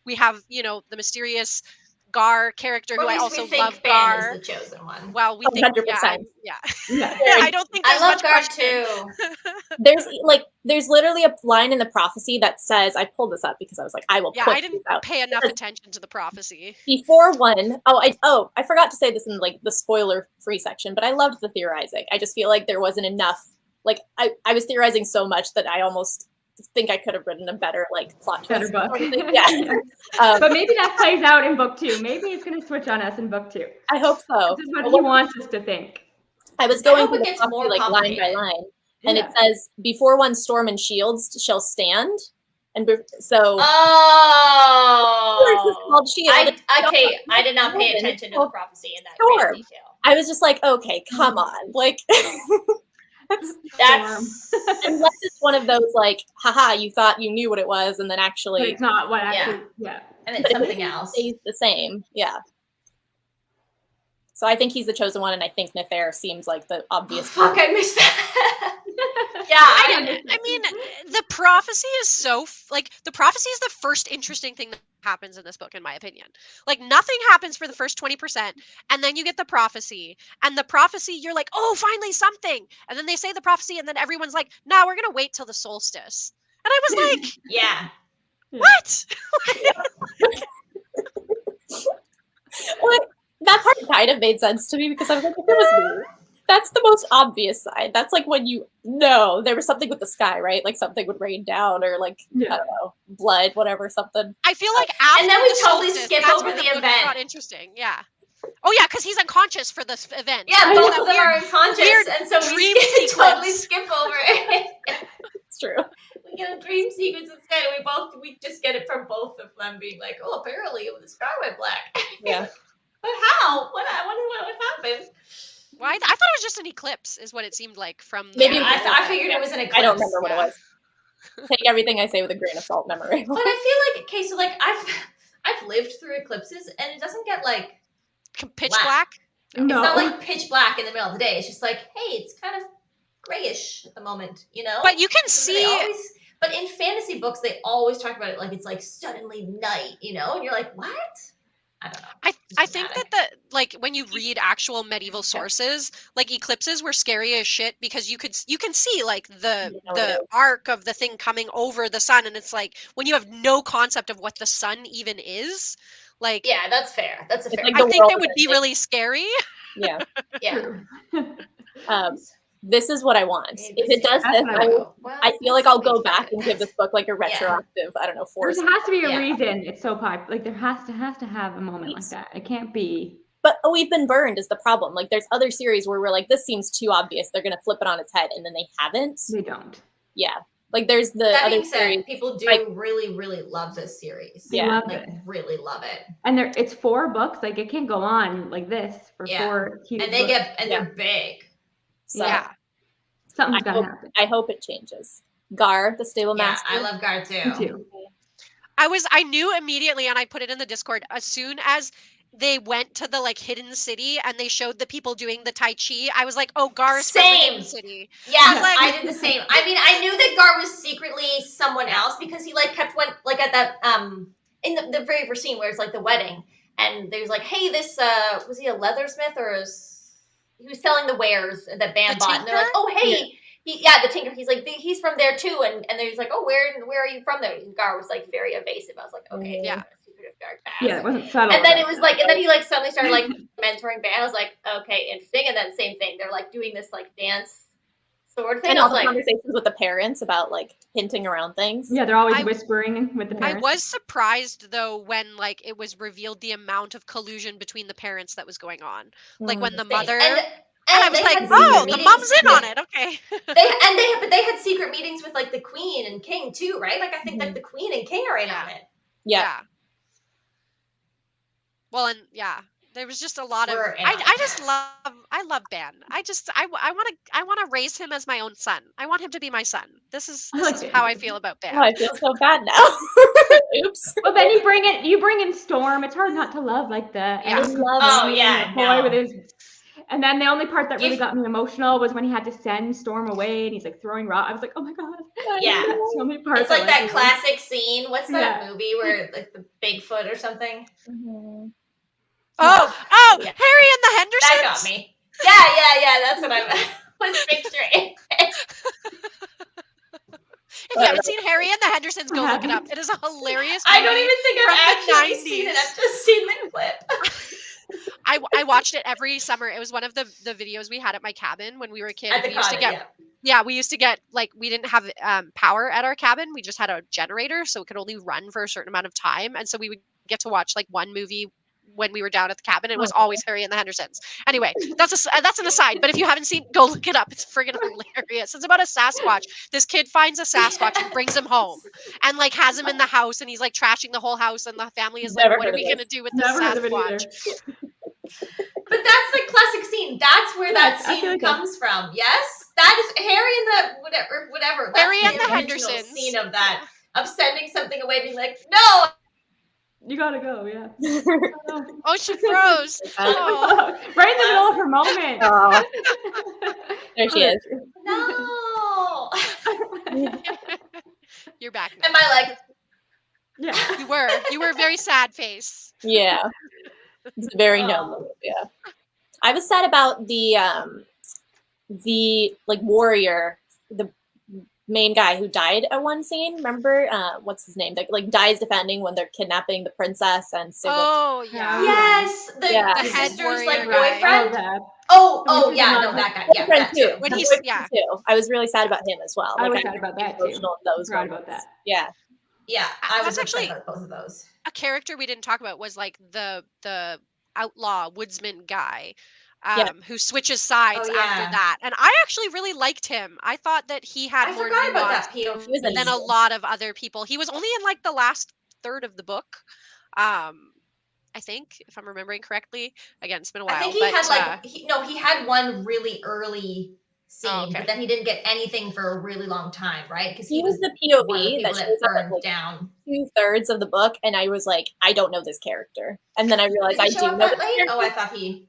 We have, the mysterious Gar character, who I also love. Gar is the chosen one. Well, we think, 100%. Yeah. I don't think there's much Gar question. too. There's literally a line in the prophecy that says, I pulled this up because I was like, I will. Yeah, I didn't pay enough attention to the prophecy. Before one, I forgot to say this in like the spoiler-free section, but I loved the theorizing. I just feel like there wasn't enough. Like I was theorizing so much that I almost think I could have written a better like plot twist. Better book. Yeah. But maybe that plays out in book 2. Maybe it's going to switch on us in book 2. I hope so. This is what he wants us to think. I was going through the prophecy like line by line, and it says, "Before one storm and shields shall stand." And so, oh, called Shield. I did not pay attention to the prophecy in that Storm. great detail. I was just like, okay, come on, like. That's unless it's one of those like, haha, you thought you knew what it was, and then actually, but it's not what actually. Yeah. And it's something else. Stays the same. Yeah. So I think he's the chosen one, and I think Nefer seems like the obvious. Oh, fuck, I missed that. Yeah, I mean, the prophecy is the prophecy is the first interesting thing that happens in this book, in my opinion. Like, nothing happens for the first 20%, and then you get the prophecy, and the prophecy, you're like, oh, finally something, and then they say the prophecy, and then everyone's like, nah, we're gonna wait till the solstice, and I was like, yeah, what? Well, that part kind of made sense to me because I was like, if it was me, that's the most obvious side. That's like when you know there was something with the sky, right? Like something would rain down, or like I don't know, blood, whatever, something. I feel like after and then we the totally solstice, skip that's over when the book event. got interesting. Yeah. Oh yeah, because he's unconscious for this event. Yeah, both of them are unconscious, and so dream we totally skip over it. It's true. We get a dream sequence instead, and we just get it from both of them being like, oh, apparently the sky went black. Yeah. But how? What happened? Well, I thought it was just an eclipse, is what it seemed like from. Maybe I figured it was an eclipse. I don't remember what it was. Take everything I say with a grain of salt, memory. But I feel like, okay, so like I've lived through eclipses, and it doesn't get like pitch black. No. It's not like pitch black in the middle of the day. It's just like, hey, it's kind of grayish at the moment, you know. But you can see. But in fantasy books, they always talk about it like it's like suddenly night, you know, and you're like, what? I don't know. I think that when you read actual medieval sources, like eclipses were scary as shit because you can see like the arc of the thing coming over the sun, and it's like when you have no concept of what the sun even is, like yeah, that's fair. That's a fair. I think that would be really scary. Yeah. Yeah. This is what I want. If it does this, I feel like I'll go back and give this book like a retroactive, I don't know, There has to be a reason it's so popular. Like there has to have a moment like that. It can't be. But we've been burned is the problem. Like there's other series where we're like, this seems too obvious. They're going to flip it on its head, and then they haven't. They don't. Yeah. Like there's the other series. People do really, really love this series. Yeah. Really love it. And it's 4 books. Like it can't go on like this for 4 huge and they books. they're big. So something's gonna happen. I hope it changes. Gar, the stable master. I love Gar too. Me too. I knew immediately, and I put it in the Discord as soon as they went to the like hidden city and they showed the people doing the Tai Chi. I was like, oh, Gar's from the hidden city. Yeah, I did the same. I mean, I knew that Gar was secretly someone else because he like kept like at that in the very first scene where it's like the wedding, and there's like, hey, this was he a leathersmith or he was selling the wares that Bam bought, and they're like, oh, hey. The tinker. He's like, he's from there too, and then he's like, oh, where are you from there? And Gar was like very evasive. I was like, okay, secretive dark past. Yeah, it wasn't subtle. And then it was like, and then he like suddenly started like mentoring Bam. I was like, okay, interesting. And then same thing. They're like doing this like dance sword thing. And all the conversations with the parents about like hinting around things. Yeah, they're always whispering with the parents. I was surprised though when like it was revealed the amount of collusion between the parents that was going on. Like when the mother. And I was like, oh, the mom's in on it. Okay. They had secret meetings with like the queen and king too, right? Like I think that the queen and king are in on it. Yeah. Well, and there was just a lot of. I love Ben. I want to raise him as my own son. I want him to be my son. This is how I feel about Ben. Oh, I feel so bad now. Oops. Well, then you bring in Storm. It's hard not to love like the. Boy with his. And then the only part that really got me emotional was when he had to send Storm away and he's like throwing rock. I was like, oh my God. Yeah. So many parts. It's like that classic scene. What's that movie where like the Bigfoot or something? Mm-hmm. Harry and the Hendersons? That got me. Yeah. That's what I was picturing. If you haven't seen Harry and the Hendersons, go look it up. It is a hilarious movie. I don't even think I've actually seen it. I've just seen the clip. I watched it every summer. It was one of the videos we had at my cabin when we were a kid. We used to get like, we didn't have power at our cabin. We just had a generator, so it could only run for a certain amount of time. And so we would get to watch like one movie when we were down at the cabin. It was always Harry and the Hendersons. Anyway, that's an aside. But if you haven't seen, go look it up. It's friggin' hilarious. It's about a Sasquatch. This kid finds a Sasquatch and brings him home, and like has him in the house, and he's like trashing the whole house, and the family is like, Never "What heard are of we this. gonna do with this Never heard of it Sasquatch?" either. But that's the classic scene. That's where that I feel scene like comes from. Yes, that is Harry and the whatever. That's Harry and the original Hendersons. scene of that, of sending something away, being like, no. You gotta go, yeah. Oh, she froze. Oh. Right in the middle of her moment. Oh, there she is. No. You're back now. Am I like? Yeah. You were a very sad face. Yeah. It's very noble. Yeah. I was sad about the like warrior, the main guy who died at one scene. Remember? What's his name? That like dies defending when they're kidnapping the princess and Sigurd. Oh yeah. Yes, the The head sister's warrior like guy. boyfriend. Oh, Oh yeah, no, that guy. Yeah, Boyfriend that too. When The he's- boyfriend yeah. too. I was really sad about him as well. I Like, was sad about that too. emotional in those Forgot moments. about that. Yeah. Yeah, I was That's upset actually- about both of those. A character we didn't talk about was like the outlaw woodsman guy. Yeah. Who switches sides Oh, yeah. after that. And I actually really liked him. I thought that he had I more forgot about nuance that POV. He was a than a lot of other people. He was only in like the last third of the book. I think, if I'm remembering correctly. Again, it's been a while. I think he but, had like he had one really early scene, Oh, okay. but then he didn't get anything for a really long time, right? Because He was the one of the POV people that that shows up at burned like down. 2/3 of the book, and I was like, I don't know this character. And then I realized Did I he show do up know that this late? character. Oh, I thought he.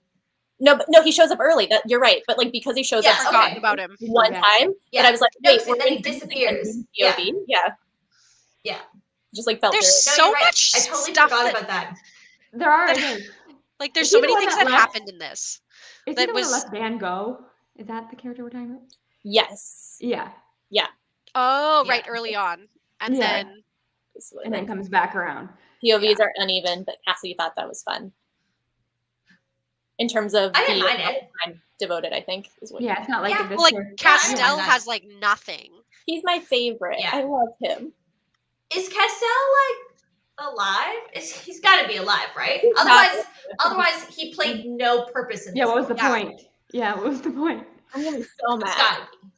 No, he shows up early. That you're right, but like because he shows Yeah, up forgotten okay. about him. one time, Yeah. and I was like, No, wait, 'cause we're then he introducing a disappears. new Yeah. POV? Yeah. Yeah. Just like felt There's very. No, so you're right. much I totally stuff forgot that, about that. There are. that- There's, like there's Is so he the many one things that that left- happened in this. is he that the one was- that left Van Gogh? Is that the character we're talking about? Yes. Yeah. Oh, Yeah. right, early on. And Yeah. then And then comes back around. POVs are uneven, but Cassie thought that was fun. In terms of I didn't the mind it. time devoted, I think is what. Yeah, it's not like Yeah, this. like character- Castell Yeah, I know. has like nothing. He's my favorite. Yeah. I love him. Is Castell like alive? He's got to be alive, right? He's not- Otherwise, he played no purpose in this. Yeah, what was the book. Yeah. point? Yeah, what was the point? I'm gonna be so It's mad. got to be.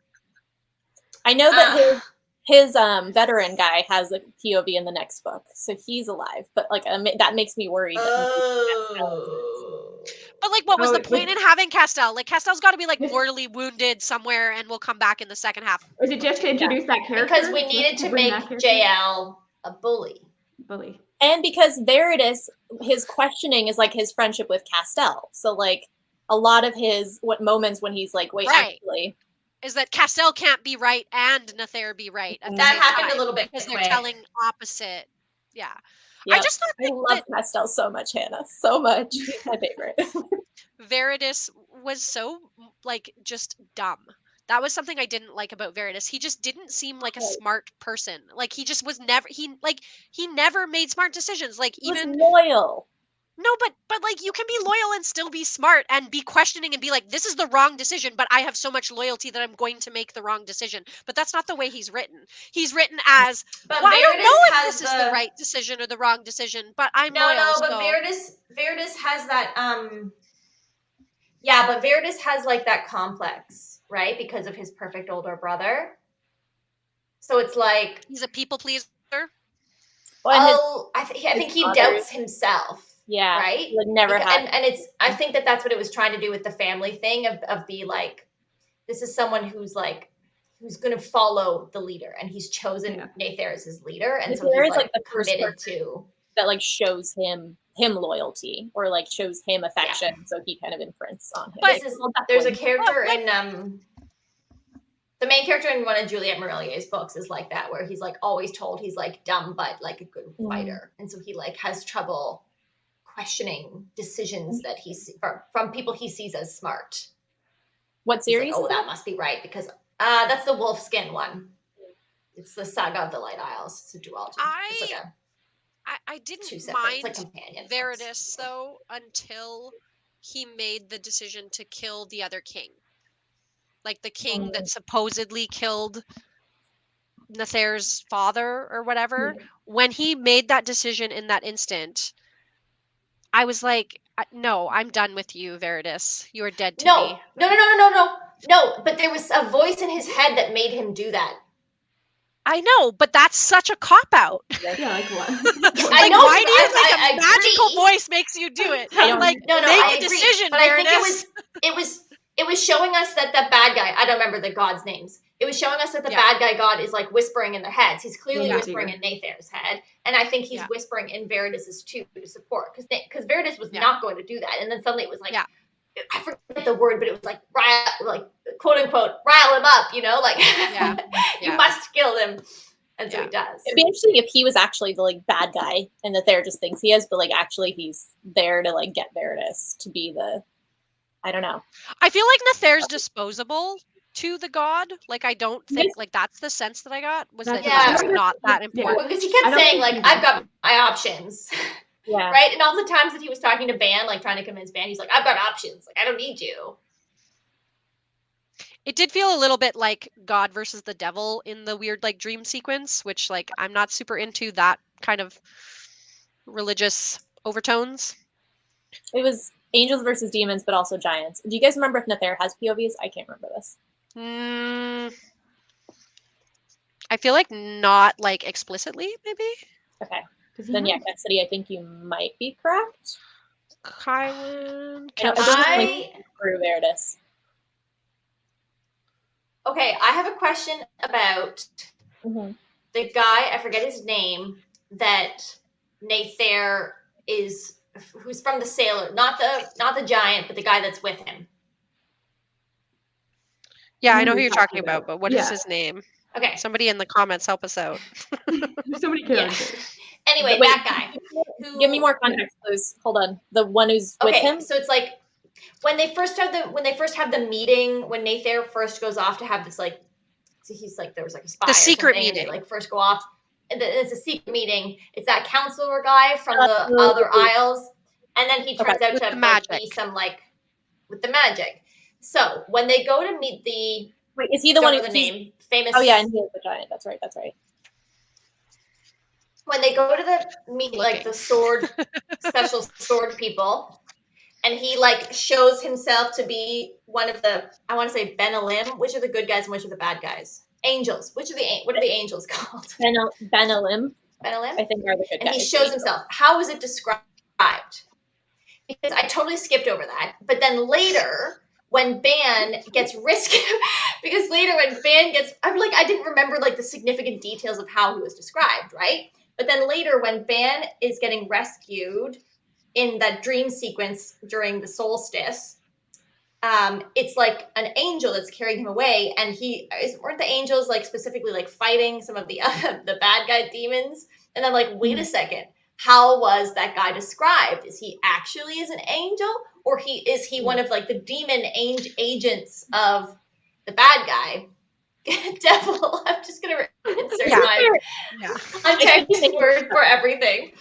I know that Ah. his veteran guy has a POV in the next book, so he's alive. But like that makes me worried. Oh. But like, what was Oh, the point in having Castell? Like, Castell's got to be like mortally wounded somewhere, and will come back in the second half. Or is it just to introduce that character? Because we needed Just to bring make that character? JL a bully. Bully. And because Veritas, his questioning is like his friendship with Castell. So like a lot of his moments when he's like, wait, Right. actually, Is that Castell can't be right and Nathaire be right at the That same happened time a little bit because they're quick. telling opposite. Yeah. yeah, I just thought I love Castell so much, Hannah, so much. He's my favorite. Veritas was so like just dumb. That was something I didn't like about Veritas. He just didn't seem like a Right. smart person. Like he just was never he never made smart decisions. Like He was even loyal. no, but like you can be loyal and still be smart and be questioning and be like, this is the wrong decision, but I have so much loyalty that I'm going to make the wrong decision. But that's not the way he's written. He's written as, But well, I don't Veritas know if has this is the right decision or the wrong decision, but I'm No, loyal. no, but so. Veritas has that yeah, but Veritas has like that complex, right? Because of his perfect older brother. So it's like, He's a people pleaser. Well, and his, I think he father- doubts himself. yeah, Right? he would never Because- have. and it's I think that's what it was trying to do with the family thing of be like, this is someone who's going to follow the leader, and he's chosen Yeah. Nathaire as his leader, and so Nathaire he's is, like, the first committed person to. that like shows him loyalty or like shows him affection, so he kind of imprints on him. But Like, well, that's There's a what- character Well, in the main character in one of Juliette Marillier's books is like that, where he's like always told he's like dumb but like a good fighter, and so he like has trouble questioning decisions that he from people he sees as smart. What He's series? like, oh, is that must be right because that's the Wolfskin one. It's the Saga of the Light Isles. It's a duology. It's like a I didn't two separate. It's like mind companion. Veritas though until he made the decision to kill the other king. Like the king that supposedly killed Nathaire's father or whatever. Yeah. When he made that decision in that instant, I was like, no, I'm done with you, Veritas. You are dead to No, me. no. But there was a voice in his head that made him do that. I know, but that's such a cop-out. Yeah, like what? I Like, know, why do you I think a magical agree. voice makes you do it? I don't Like, No, make I a agree. decision, But I think Veritas. it was showing us that the bad guy, I don't remember the god's names. It was showing us that the bad guy god is like whispering in their heads. He's clearly Yeah. whispering in Nathar's head. And I think he's whispering in Veritas's too to support. Because Veritas was not going to do that. And then suddenly it was like, I forget the word, but it was like, quote unquote, rile him up, you know? Like, you must kill him. And so he does. It'd be interesting if he was actually the like bad guy and that Thayer just thinks he is, but like actually he's there to like get Veritas to be the, I don't know. I feel like Nathair's disposable to the god. Like, I don't think, like, that's the sense that I got, was that he's just not that important. Because he kept saying, like, I've got my options. Yeah. Right? And all the times that he was talking to Ban, like, trying to convince Ban, he's like, I've got options. Like, I don't need you. It did feel a little bit like God versus the devil in the weird, like, dream sequence, which, like, I'm not super into that kind of religious overtones. It was angels versus demons, but also giants. Do you guys remember if Nathair has POVs? I can't remember this. I feel like not, like, explicitly, maybe? Okay. Then, yeah, Cassidy, I think you might be correct. Kywin. Through Veritas. Okay, I have a question about the guy, I forget his name, that Nathair is, who's from the Sailor, not the giant, but the guy that's with him. Yeah, I know who you're talking about, but what is his name? Okay. Somebody in the comments help us out. Somebody characters. Anyway, that guy. Give me more context, please. Hold on. The one who's with him? So it's like when they first have the meeting, when Nathair first goes off to have this like, he's like, there was like a spy. The secret meeting. meeting. They like first go off. And it's a secret meeting. It's that counselor guy from the other isles. And then he turns out to like, be some like, with the magic. So when they go to meet the... Wait, is he the one who's the name? Famous... Oh yeah, and he is the giant. That's right. When they go to the meet, like the sword, special sword people, and he like shows himself to be one of the, I want to say Benelim. Which are the good guys and which are the bad guys? Angels. What are the angels called? Benelim. Benelim? I think are the good guys. And he shows himself. How is it described? Because I totally skipped over that. But then later, when Ban gets rescued, because later when Ban gets, I'm like, I didn't remember like the significant details of how he was described, right? But then later when Ban is getting rescued in that dream sequence during the solstice, it's like an angel that's carrying him away, and weren't the angels like specifically like fighting some of the the bad guy demons? And I'm like, wait a second, how was that guy described? Is he actually as an angel, or is he one of like the demon agents of the bad guy? Devil. I'm just gonna insert my context word for everything.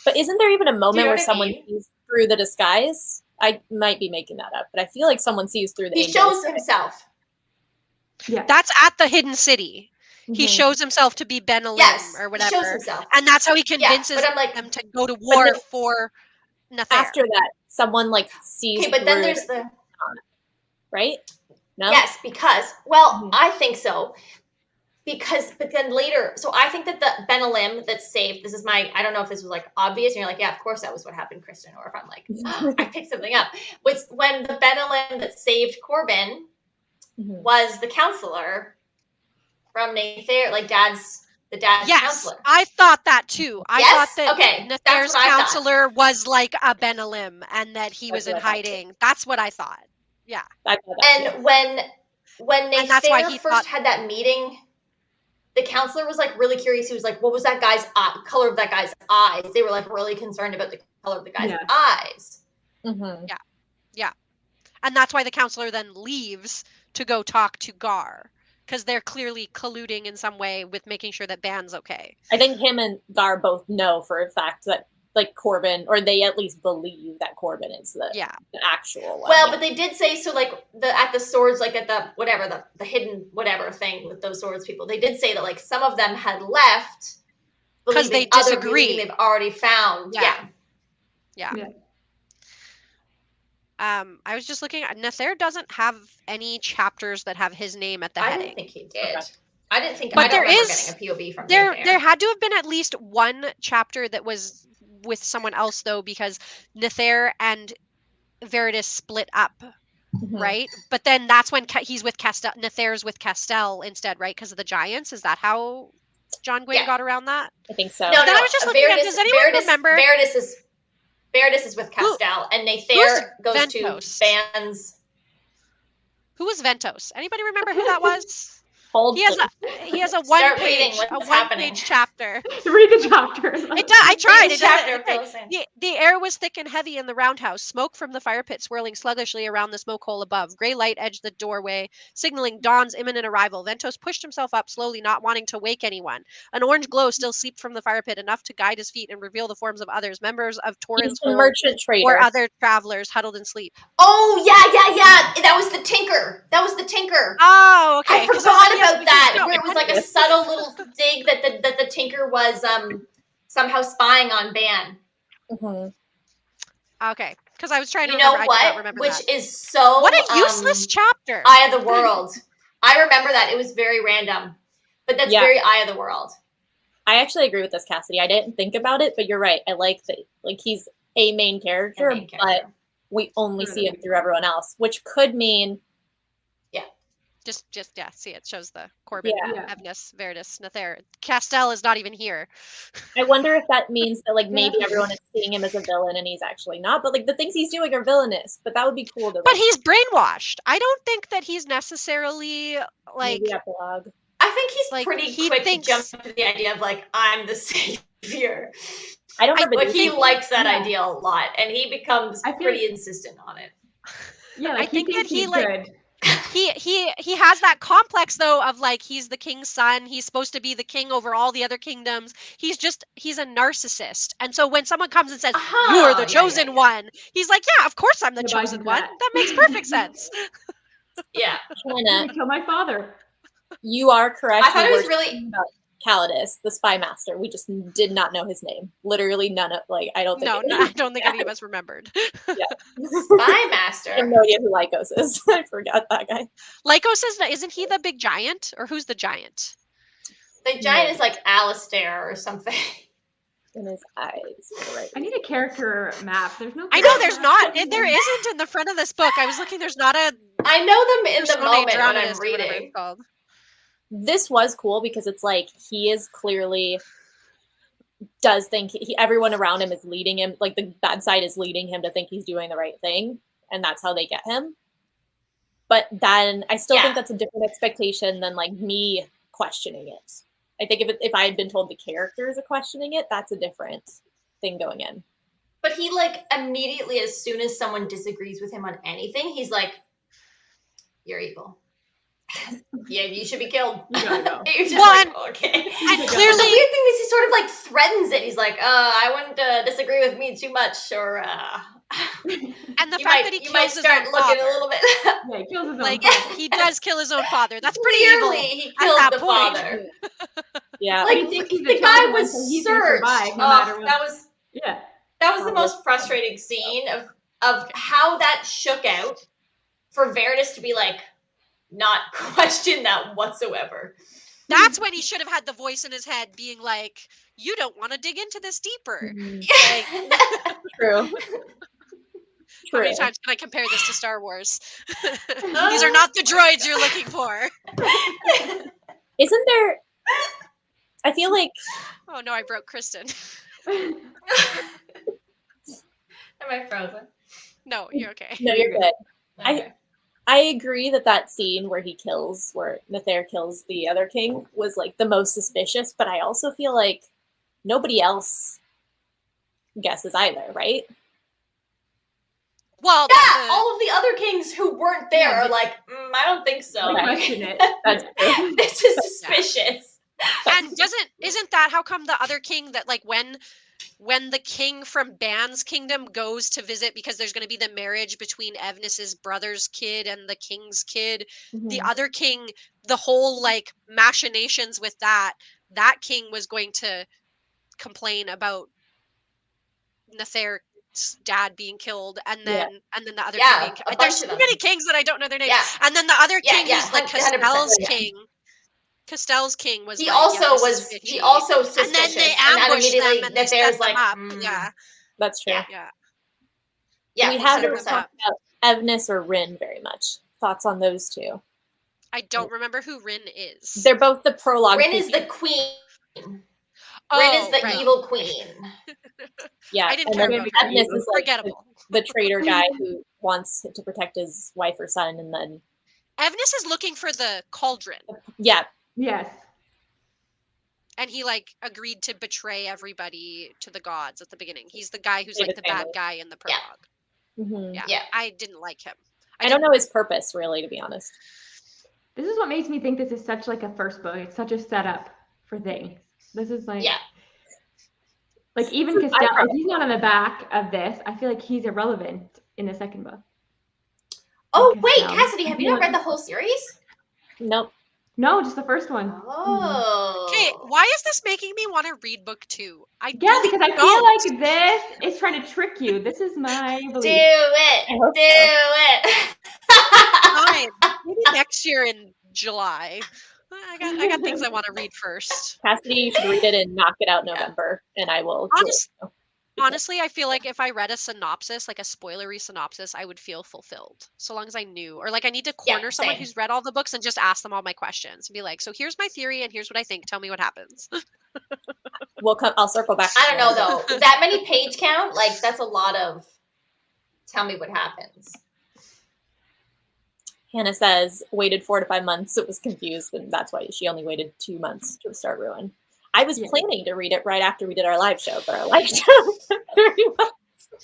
But isn't there even a moment where someone sees through the disguise? I might be making that up, but I feel like someone sees through the. He shows himself. Yeah, that's at the hidden city. He shows himself to be Benelim or whatever, he shows himself. And that's how he convinces them to go to war for Nathair. After that, someone like sees. Okay, but then there's the right. No? Yes, because I think so. But then later, so I think that the Benelim that saved, this is I don't know if this was like obvious, and you're like, yeah, of course that was what happened, Kristen, or if I'm like, I picked something up. Was when the Benelim that saved Corbin was the counselor from Nathair, like the dad's counselor. I thought that too. I thought that Nathair's counselor was like a Benelim and that he was in hiding. That's what I thought. Yeah. And when Nathair first had that meeting, the counselor was like really curious. He was like, what was that guy's color of that guy's eyes? They were like really concerned about the color of the guy's eyes. Mm-hmm. Yeah. And that's why the counselor then leaves to go talk to Gar, because they're clearly colluding in some way with making sure that Ban's okay. I think him and Gar both know for a fact that like Corbin, or they at least believe that Corbin is the actual one. Well, but they did say so, like at the swords, like at the whatever the hidden whatever thing with those swords people. They did say that like some of them had left because they disagree. They've already found. Yeah. Yeah. Yeah. I was just looking at Nether doesn't have any chapters that have his name at the I heading. didn't think he did. Okay. I didn't think. But I don't there remember is- getting a POV from There Nether. had to have been at least one chapter that was with someone else though, because Nether and Veritas split up, Mhm. right? But then that's when he's with Castell. Nether's with Castell instead, right? Because of the giants. Is that how John Gwynne Yeah. got around that? I think so. No, Then I was just looking at. Does anyone remember? Veritas is with Castell, and Nether goes Ventos? to Ban's. Who was Ventos? Anybody remember who that was? Hold He has a Start reading what's happening. one-page chapter. Read the chapter. I tried. Read the chapter, Phyllis. The air was thick and heavy in the roundhouse. Smoke from the fire pit swirling sluggishly around the smoke hole above. Gray light edged the doorway, signaling dawn's imminent arrival. Ventos pushed himself up slowly, not wanting to wake anyone. An orange glow still seeped from the fire pit, enough to guide his feet and reveal the forms of others, members of He's Torrens the Hold merchant trader. or other travelers huddled in sleep. Oh yeah. That was the Tinker. Oh, okay. I 'Cause forgot yes, about because that, no, where it was like a subtle little dig that the Tinker was somehow spying on Ban. Mhm. Okay, because I was trying to You remember. know I did not what? remember Which that. is so What a useless chapter. Eye of the World. I remember that. It was very random. But that's Yeah. very Eye of the World. I actually agree with this, Cassidy. I didn't think about it, but you're right. I like that. Like, he's a main character, but we only see him through everyone else, which could mean Just see, it shows the Corbin, Yeah. Evnus, Veritas, Nether. Castell is not even here. I wonder if that means that like maybe Yeah. everyone is seeing him as a villain and he's actually not. But like the things he's doing are villainous. But that would be cool to. But he's brainwashed. I don't think that he's necessarily like. Maybe epilogue. I think he's Like, pretty he quick thinks- to jump to the idea of like, I'm the savior. I don't remember. Like, he likes that Yeah. idea a lot, and he becomes I feel pretty insistent on it. Yeah, I like think he that thinks he, he's like- good. He has that complex though of like he's the king's son. He's supposed to be the king over all the other kingdoms. He's a narcissist. And so when someone comes and says, "You're the chosen one," he's like, "Yeah, of course I'm the Yeah, but I chosen did one. that. That makes perfect sense." Yeah. I'm Hannah, gonna kill my father. you are correct. I thought We it was were really- talking about Calidus, the spy master. We just did not know his name. Literally none of like I don't think. I don't think any of us remembered. Spy Master. I have no idea who Lycos is. I forgot that guy. Lycos isn't he the big giant, or who's the giant? The giant is like Alistair or something. In his eyes. Right. I need a character map. There's no. I know there's not. There isn't in the front of this book. I was looking. There's not a I know them in the Personae moment when I'm Dramatist or whatever reading. it's called. This was cool because it's like he is clearly does think everyone around him is leading him, like the bad side is leading him to think he's doing the right thing, and that's how they get him. But then I still think that's a different expectation than like me questioning it. I think if I had been told the characters are questioning it, that's a different thing going in. But he like immediately, as soon as someone disagrees with him on anything, he's like, "You're evil. Yeah, you should be killed." You gotta go. You're just Well, like, okay. And But clearly, the weird thing is he sort of like threatens it. He's like, I wouldn't disagree with me too much, or and the you fact might that he you might kills his start own looking father, a little bit. Yeah, he kills his own like father. he does kill his own father. That's pretty Clearly, evil. he at killed that the point. father. Yeah. Like he thinks he's the the guy chosen one, was so he's gonna searched. survive no matter what. That Yeah. was the most frustrating scene of how that shook out for Veritas to be like not question that whatsoever. That's when he should have had the voice in his head being like, "You don't want to dig into this deeper." Like, True. how many times can I compare this to Star Wars? These are not the droids you're looking for. Isn't there? I feel like Oh no, I broke Kristen. Am I frozen? No, you're okay. no, you're good. Okay. I agree that scene where where Nether kills the other king was like the most suspicious, but I also feel like nobody else guesses either, right? Well, Yeah, all of the other kings who weren't there are like, I don't think so. I question it. That's true. This is suspicious. and isn't that how come the other king that like when the king from Ban's kingdom goes to visit, because there's going to be the marriage between Evnis's brother's kid and the king's kid, the other king, the whole like machinations with that king was going to complain about Nether king's dad being killed, and then the other Yeah, king being a killed. There's bunch so of them. many kings that I don't know their names. Yeah. And then the other Yeah, king yeah, who's like 100%. Castell's Yeah. king. Castell's king was He like, also this was is fishy. he also And then suspicious, they and then ambush immediately them and that they there's set them like up. Yeah, That's true. yeah. yeah, We they haven't set them 100%. up. talked about Evnis or Rin very much. Thoughts on those two? I don't remember who Rin is. They're both the prologue. Rin is the queen. Oh, Rin is the right. evil queen. Yeah, I didn't and care then about her. Evnis is like Forgettable. the traitor guy who wants to protect his wife or son, and then Evnis is looking for the cauldron, yeah, Yes. and he like agreed to betray everybody to the gods at the beginning. He's the guy who's Save like his the bad family. guy in the Yeah. prologue. Mhm. Yeah. I didn't like him. I don't know his purpose really, to be honest. This is what makes me think this is such like a first book. It's such a setup for things. This is like, Yeah. like even Castell, if he's not on the back of this, I feel like he's irrelevant in the second book. Oh, Like wait, Castell. Cassidy, I have you feel not like- read the whole series? Nope. No, just the first one. Oh. Okay, why is this making me want to read book 2? I Yeah, really because I don't. feel like this is trying to trick you. This is my Do belief. it. I hope Do so. it. Fine. Maybe next year in July. I got things I want to read first. Cassidy, you should read it and knock it out November, and I will. Honestly, I feel like if I read a synopsis, like a spoilery synopsis, I would feel fulfilled. So long as I knew, or like I need to corner someone same. who's read all the books and just ask them all my questions and be like, so here's my theory and here's what I think. Tell me what happens. We'll come. I'll circle back. I don't know though. That many page count, like that's a lot of. Tell me what happens. Hannah says waited 4 to 5 months. It was confused, and that's why she only waited 2 months to start Ruin. I was planning to read it right after we did our live show, but our live show took 30 months.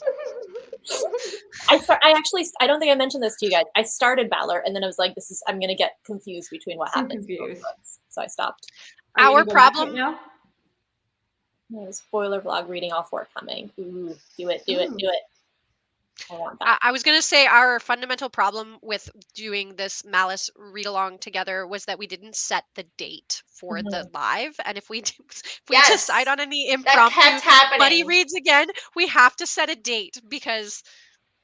I don't think I mentioned this to you guys. I started Valor, and then I was like, I'm going to get confused between what happens. So I stopped. Our problem now. Spoiler vlog reading all 4 coming. Ooh, do it. I want that. I was going to say our fundamental problem with doing this Malice read along together was that we didn't set the date for the live. And if we decide on any impromptu buddy reads again, we have to set a date because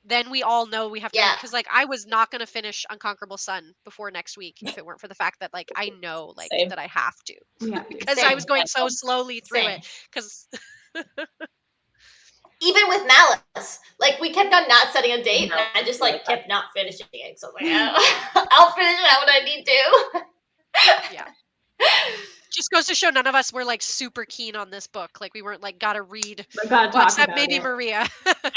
then we all know we have to. Because like I was not going to finish Unconquerable Sun before next week if it weren't for the fact that like I know like that I have to. Yeah. Because I was going so slowly through it. Because even with Malice, like we kept on not setting a date, and I just like kept not finishing it. So I was like, I'll finish that when I need to. Yeah. Just goes to show none of us were like super keen on this book. Like we weren't like gotta read. Except maybe Maria.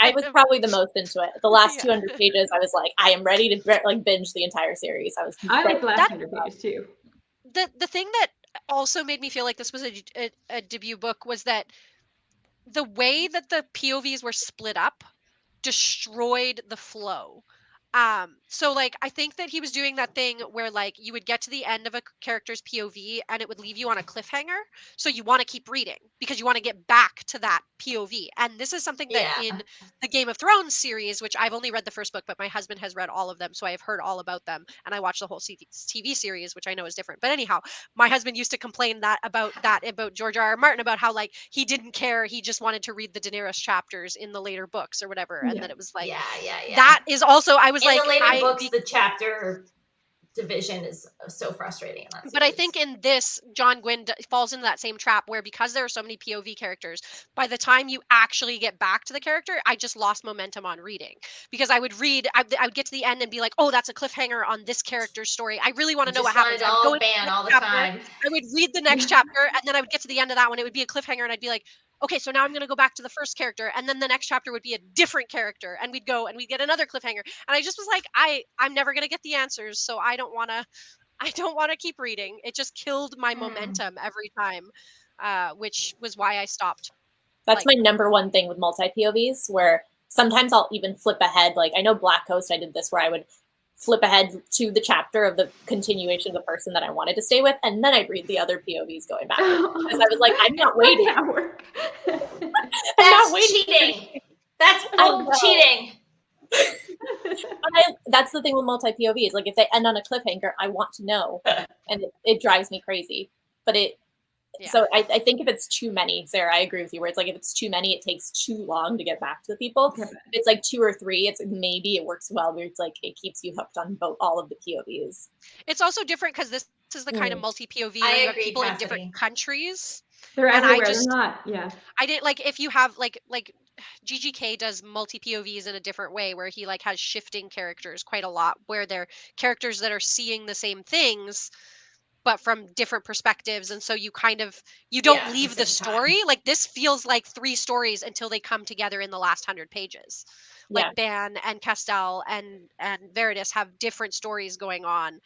I was probably the most into it. The last 200 pages, I was like, I am ready to like binge the entire series. I like the last 100 pages too. The thing that also made me feel like this was a debut book was that the way that the POVs were split up destroyed the flow. So like I think that he was doing that thing where like you would get to the end of a character's POV and it would leave you on a cliffhanger, so you want to keep reading because you want to get back to that POV. And this is something that in the Game of Thrones series, which I've only read the first book, but my husband has read all of them, so I have heard all about them, and I watched the whole TV series, which I know is different. But anyhow, my husband used to complain about George R.R. Martin, about how like he didn't care, he just wanted to read the Daenerys chapters in the later books or whatever, and that it was like that is also I was in like the later books, the chapter division is so frustrating. But I think in this, John Gwynne falls into that same trap where because there are so many POV characters, by the time you actually get back to the character, I just lost momentum on reading because I would read, I would get to the end and be like, oh, that's a cliffhanger on this character's story. I really want to know what happens. I would go into the next chapter, I would read the next chapter, and then I would get to the end of that one. It would be a cliffhanger, and I'd be like, okay, so now I'm going to go back to the first character, and then the next chapter would be a different character, and we'd go and we'd get another cliffhanger. And I just was like, I'm never going to get the answers, so I don't want to keep reading. It just killed my momentum every time, which was why I stopped. That's my number one thing with multi-POVs, where sometimes I'll even flip ahead. Like I know Black Coast, I did this where I would flip ahead to the chapter of the continuation of the person that I wanted to stay with, and then I'd read the other POVs going back. Because I was like, I'm not waiting. That's cheating. That's cheating. That's the thing with multi-POV is like if they end on a cliffhanger, I want to know, and it drives me crazy. But So I think if it's too many, Sarah, I agree with you, where it's like if it's too many, it takes too long to get back to the people. Okay. If it's like 2 or 3, it's maybe it works well, where it's like it keeps you hooked on all of the POVs. It's also different because this is the kind of multi-POV I where you have agree, people in Cassidy. different countries. They're And everywhere. They're not, yeah. I didn't like if you have like GGK does multi POVs in a different way where he like has shifting characters quite a lot, where they're characters that are seeing the same things but from different perspectives, and so you kind of you don't leave the story. Like this feels like 3 stories until they come together in the last 100 pages. Like Ban and Castell and Veritas have different stories going on.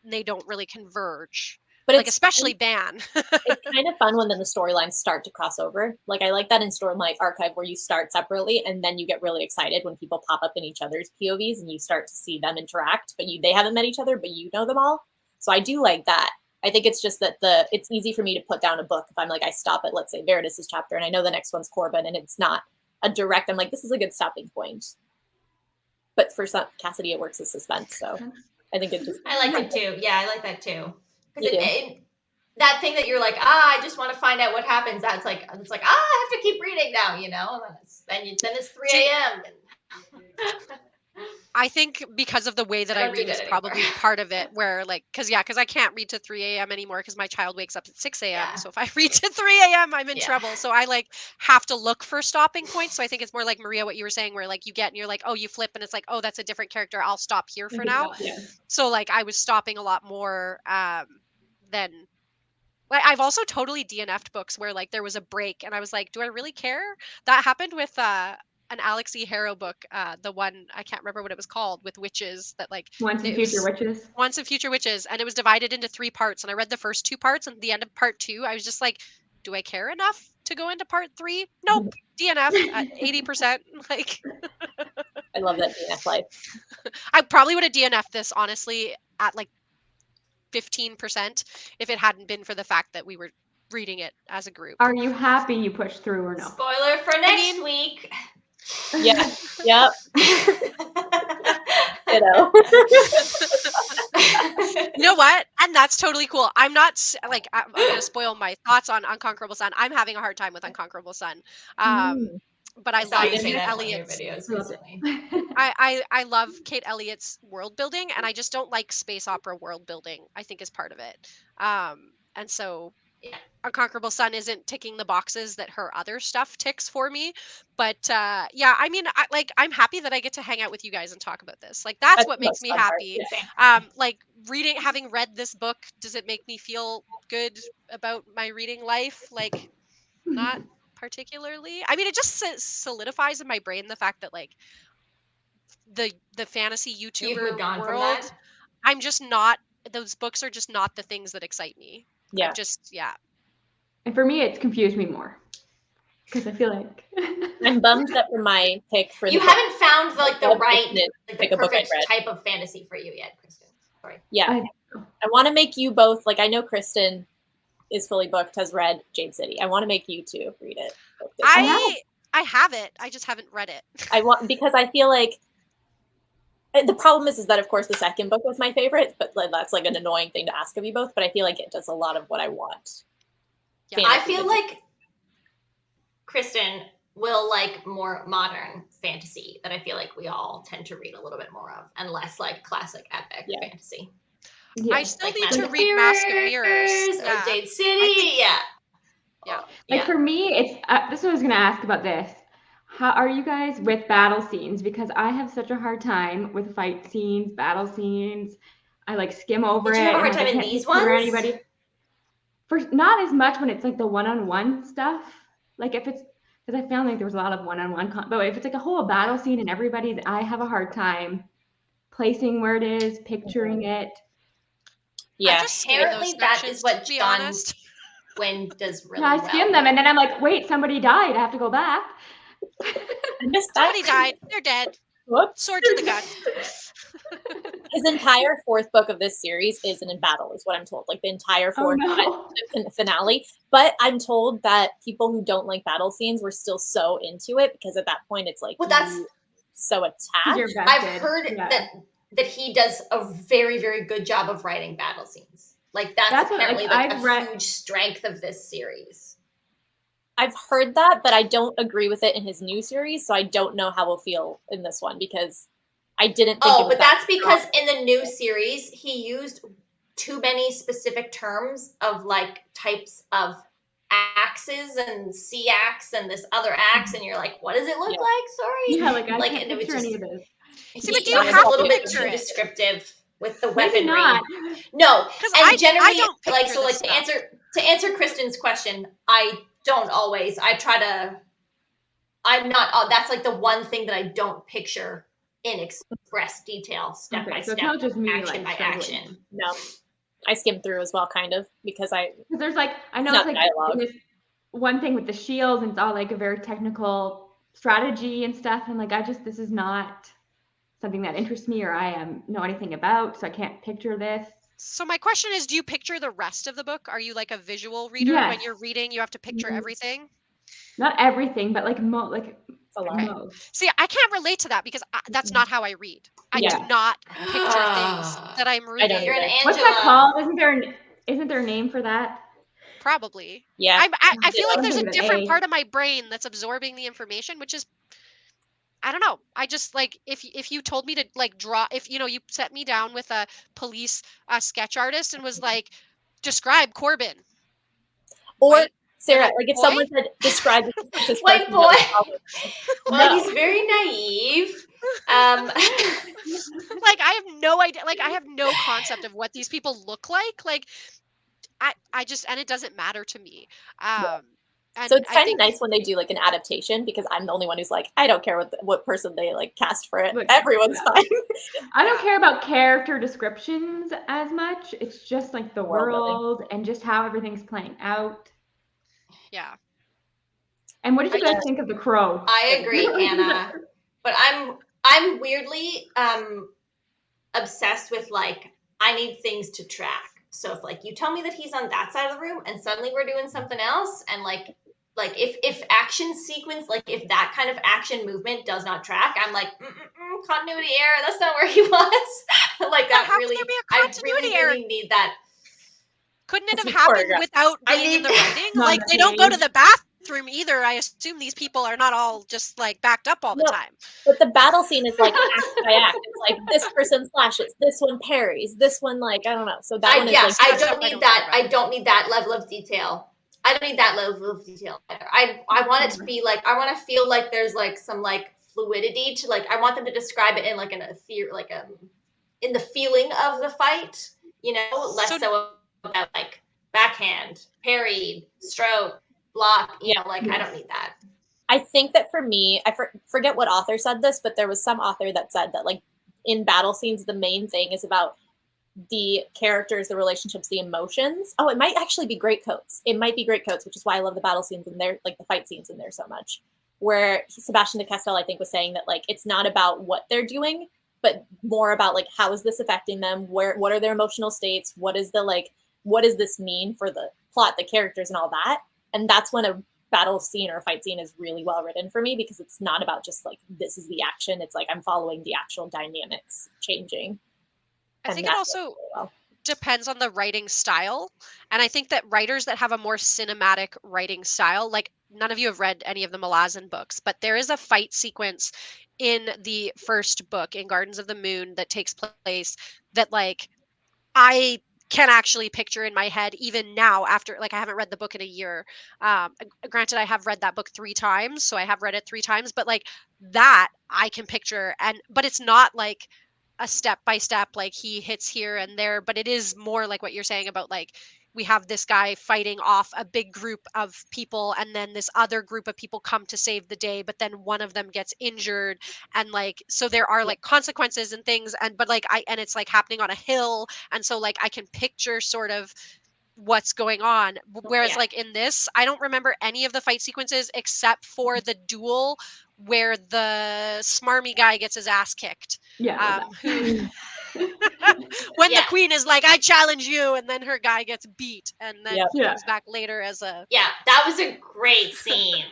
And they don't really converge. But like especially Ban. It's kind of fun when then the storylines start to cross over. Like I like that in Stormlight Archive where you start separately and then you get really excited when people pop up in each other's POVs and you start to see them interact, but they haven't met each other, but you know them all. So I do like that. I think it's just that it's easy for me to put down a book if I'm like I stop at, let's say, Veritas's chapter and I know the next one's Corbin and it's not a direct, I'm like, this is a good stopping point. But for some, Cassidy, it works as suspense. So I think it just. I like it too. Yeah, I like that too. Because that thing that you're like, I just want to find out what happens. It's like, I have to keep reading now, you know. Then it's 3 a.m. I think because of the way that I read is probably part of it, where like, because I can't read to 3 a.m. anymore because my child wakes up at 6 a.m. Yeah. So if I read to 3 a.m., I'm in trouble. So I like have to look for stopping points. So I think it's more like Maria, what you were saying, where like you get and you're like, oh, you flip and it's like, oh, that's a different character. I'll stop here for now. Yeah. So like I was stopping a lot more than. Like I've also totally DNF'd books where like there was a break and I was like, do I really care? That happened with an Alex E. Harrow book, the one I can't remember what it was called, with witches that like Once and Future Witches, and it was divided into 3 parts. And I read the first 2 parts, and at the end of part 2, I was just like, do I care enough to go into part 3? Nope, DNF at 80%. Like, I love that DNF life. I probably would have DNF'd this honestly at like 15% if it hadn't been for the fact that we were reading it as a group. Are you happy you pushed through or no? Spoiler for next week. Yeah. Yep. You know what? And that's totally cool. I'm not like I'm gonna spoil my thoughts on Unconquerable Sun. I'm having a hard time with Unconquerable Sun. But I love Kate Elliott's videos recently. I love Kate Elliott's world building, and I just don't like space opera world building, I think is part of it. And so Unconquerable Sun isn't ticking the boxes that her other stuff ticks for me. But I mean, I'm happy that I get to hang out with you guys and talk about this. Like that's what makes me happy. Like having read this book, does it make me feel good about my reading life? Like not particularly. I mean, it just solidifies in my brain the fact that like the fantasy YouTuber world, I'm just not, those books are just not the things that excite me. Yeah. And for me, it's confused me more because I feel like I'm bummed that for my pick for you haven't found like the right, like the perfect type of fantasy for you yet, Kristen. Sorry. Yeah, I want to make you both, like I know Kristen is fully booked, has read Jade City. I want to make you two read it. I have it. I just haven't read it. Because I feel like the problem is that of course the second book was my favorite, but that's like an annoying thing to ask of you both. But I feel like it does a lot of what I want. Yeah. I feel like Kristen will like more modern fantasy that I feel like we all tend to read a little bit more of, and less like classic epic fantasy. Yeah. I still need to read Mask of Mirrors or Jade City. Like for me, it's this is what I was going to ask about this. How are you guys with battle scenes? Because I have such a hard time with fight scenes, battle scenes. I like skim over it. Did you have a hard time in these ones? Anybody. Not as much when it's like the one-on-one stuff. Like if it's, because I found like there was a lot of one-on-one, but if it's like a whole battle scene and everybody's, I have a hard time placing where it is, picturing it. Yeah, apparently that is what John Gwynne does really well. I skim them and then I'm like, wait, somebody died. I have to go back. Somebody died. They're dead. Whoops. Sword to the gut. His entire 4th book of this series is in battle, is what I'm told. Like the entire 4th finale. But I'm told that people who don't like battle scenes were still so into it because at that point it's like that's so attached. I've heard that he does a very, very good job of writing battle scenes. Like that's That's what, apparently like, like I've a read- huge strength of this series. I've heard that, but I don't agree with it in his new series, so I don't know how we'll feel in this one because I didn't think it was But that that's because strong. in the new series he used too many specific terms of like types of axes and sea axe and this other axe, and you're like, what does it look Yeah. like? Sorry. Yeah, like I Like, can't and it was picture any just of this. See, but do he you was have a little to bit picture too it? descriptive with the Maybe weaponry. not. No, Because and I generally, don't like, picture so like this to stuff. answer Kristen's question, I don't always. I try to. I'm not. That's like the one thing that I don't picture in express detail, step by Okay, so it's step, not just me, action like, by struggling. action. No, I skimmed through as well, kind of, because Because there's like, I know not it's like dialogue. this one thing with the shields, and it's all like a very technical strategy and stuff. And like, this is not something that interests me or I know anything about, so I can't picture this. So my question is, do you picture the rest of the book? Are you like a visual reader? Yes. When you're reading, you have to picture everything? Not everything, but like a lot. most. See, I can't relate to that because that's not how I read. I do Yeah. not picture things that I'm I don't reading. You're an either. What's that Angela. called? Isn't there a name for that? Probably. Yeah. I feel like there's a Something with an different A. part of my brain that's absorbing the information, which is, I don't know. I just like, if you told me to like draw, if you set me down with a police sketch artist and was like, describe Corbin. Or White Sarah, little like if boy? someone said describe the suspicious White person, boy. Well, No. he's very naive. Like I have no idea. Like I have no concept of what these people look like. Like I just, and it doesn't matter to me. And So it's I kind of think nice when they do like an adaptation because I'm the only one who's like, I don't care what person they like cast for it. Look, Everyone's yeah. fine. I don't care about character descriptions as much. It's just like the World building. world and just how everything's playing out. yeah. And what did you guys think of the crow? I agree, Anna. But I'm weirdly obsessed with like I need things to track. So if like you tell me that he's on that side of the room and suddenly we're doing something else, and like if action sequence, like if that kind of action movement does not track, I'm like continuity error. That's not where he was. Like that how really. can there be a I continuity really error? really need that. Couldn't it It's have just happened choreographed. without I being in need the writing? Not Like enough they don't go to names. the bathroom either. I assume these people are not all just like backed up all the No. time. But the battle scene is like act by act. It's like this person slashes, this one parries, this one like I don't know. So that one is like I that's don't stuff I need don't that. care about. I don't need that level of detail. I don't need that level of detail either. I want it to be like I want to feel like there's like some like fluidity to like I want them to describe it in like in the feeling of the fight, less so about like backhand, parried, stroke, block, like I don't need that. I think that for me, I forget what author said this, but there was some author that said that like in battle scenes, the main thing is about the characters, the relationships, the emotions. Oh, it might actually be Greatcoats. It might be Greatcoats, which is why I love the battle scenes in there, like the fight scenes in there so much. Where Sebastian de Castell, I think, was saying that like it's not about what they're doing, but more about like how is this affecting them? What are their emotional states? What does this mean for the plot, the characters, and all that? And that's when a battle scene or a fight scene is really well written for me because it's not about just like this is the action. It's like I'm following the actual dynamics changing. I think it also depends on the writing style. And I think that writers that have a more cinematic writing style, like none of you have read any of the Malazan books, but there is a fight sequence in the first book in Gardens of the Moon that takes place that like I can actually picture in my head even now after like I haven't read the book in a year. Granted, I have read that book 3 times, so I have read it 3 times, but like that I can picture, but it's not like a step by step like he hits here and there, but it is more like what you're saying about like we have this guy fighting off a big group of people and then this other group of people come to save the day, but then one of them gets injured, and like so there are like consequences and things, and but like and it's like happening on a hill, and so like I can picture sort of what's going on, whereas like in this I don't remember any of the fight sequences except for the duel where the smarmy guy gets his ass kicked. Who when the queen is like, I challenge you, and then her guy gets beat, and then he comes back later as a that was a great scene.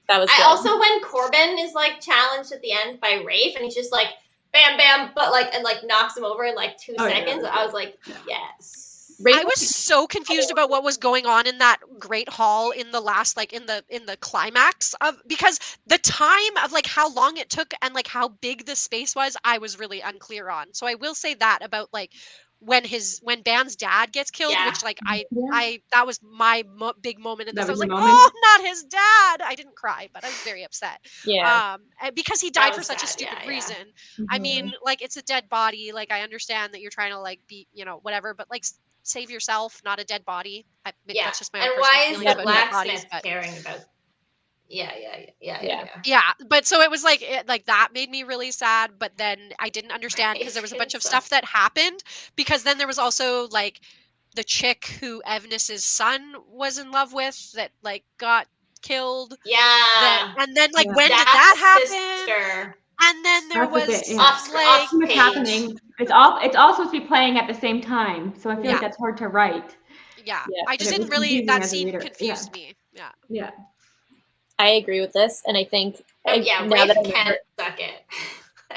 That was good. Also when Corbin is like challenged at the end by Rafe and he's just like bam bam but like and like knocks him over in like 2 seconds, I was like yes. Rafe, I was so confused about what was going on in that Great Hall in the last, like in the climax of, because the time of like how long it took and like how big the space was, I was really unclear on. So I will say that about like when Ban's dad gets killed, Yeah. which like Yeah. I that was my big moment in this. That I was was your like, moment? oh, not his dad. I didn't cry, but I was very upset. yeah. And because he That died for was such a sad, stupid yeah. reason. I Mhm. mean, like it's a dead body. Like I understand that you're trying to like be, whatever, but like save yourself, not a dead body. Yeah. That's just my own And personal why is feelings the about dead bodies. blacksmith But caring about? Yeah. Yeah. yeah, but so it was like like that made me really sad. But then I didn't understand because there was a bunch of It's stuff that happened. Because then there was also like the chick who Evnis's son was in love with that like got killed. Yeah. And then like Yeah. when did That that happen? sister. And then there That's a bit, was yeah. Off like What's page. happening? It's all supposed to be playing at the same time, so I feel Yeah. like that's hard to write. yeah, Yeah. I just And it was didn't really, confusing that as a scene reader. confused me. Yeah. Yeah. I agree with this, and I think Oh yeah, now that I Rafe can remember, suck it.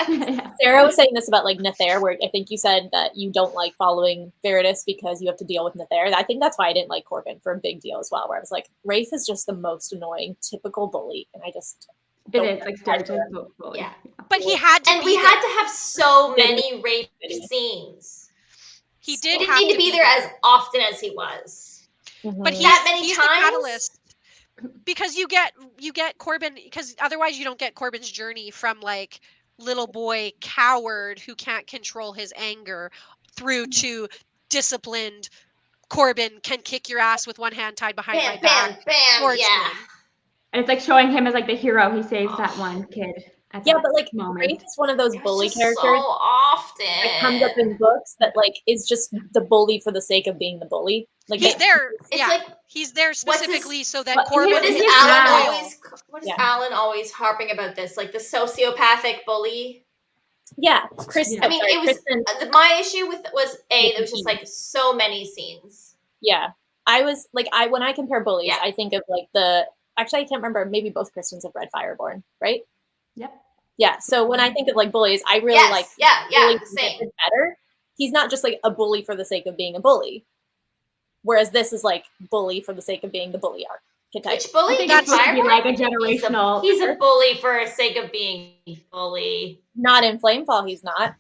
Yeah. Sarah was saying this about like Nether, where I think you said that you don't like following Veritas because you have to deal with Nether. I think that's why I didn't like Corbin for a big deal as well, where I was like, Rafe is just the most annoying, typical bully, and I just It don't is like stereotypical bully. Yeah. But he had to And be we there. had to have so Did many Rafe Did he? scenes. He He did didn't have need to be there as often as he was. but Mhm. That many he's times? the catalyst. Because you get Corbin, because otherwise you don't get Corbin's journey from like little boy coward who can't control his anger through to disciplined Corbin can kick your ass with one hand tied behind my Bam, back bam, bam. swordsman. Yeah. And it's like showing him as like the hero. He saves that one kid at Yeah, that but like moment. Rafe is one of those It was bully just characters so often. that comes up in books that like is just the bully for the sake of being the bully. Like He's there. It's Yeah. like, He's there his- specifically so that Well, Corbin what is His is Alan dad- always? What is Yeah. Alan always harping about this? Like the sociopathic bully. yeah, Chris. Yeah. I mean, it was Kristen. my issue with was there was just like so many scenes. Yeah, I was like when I compare bullies, Yeah. I think of like actually I can't remember. Maybe both Kristens have read Fireborn, right? Yep. Yeah. So when I think of like bullies, I really Yes, like yeah, bully same. is better. He's not just like a bully for the sake of being a bully, whereas this is like bully for the sake of being the bully archetype. Which bully? I think in it's supposed to be Fireborn? like a generational. He's a bully for the sake of being bully. Not in Flamefall, he's not.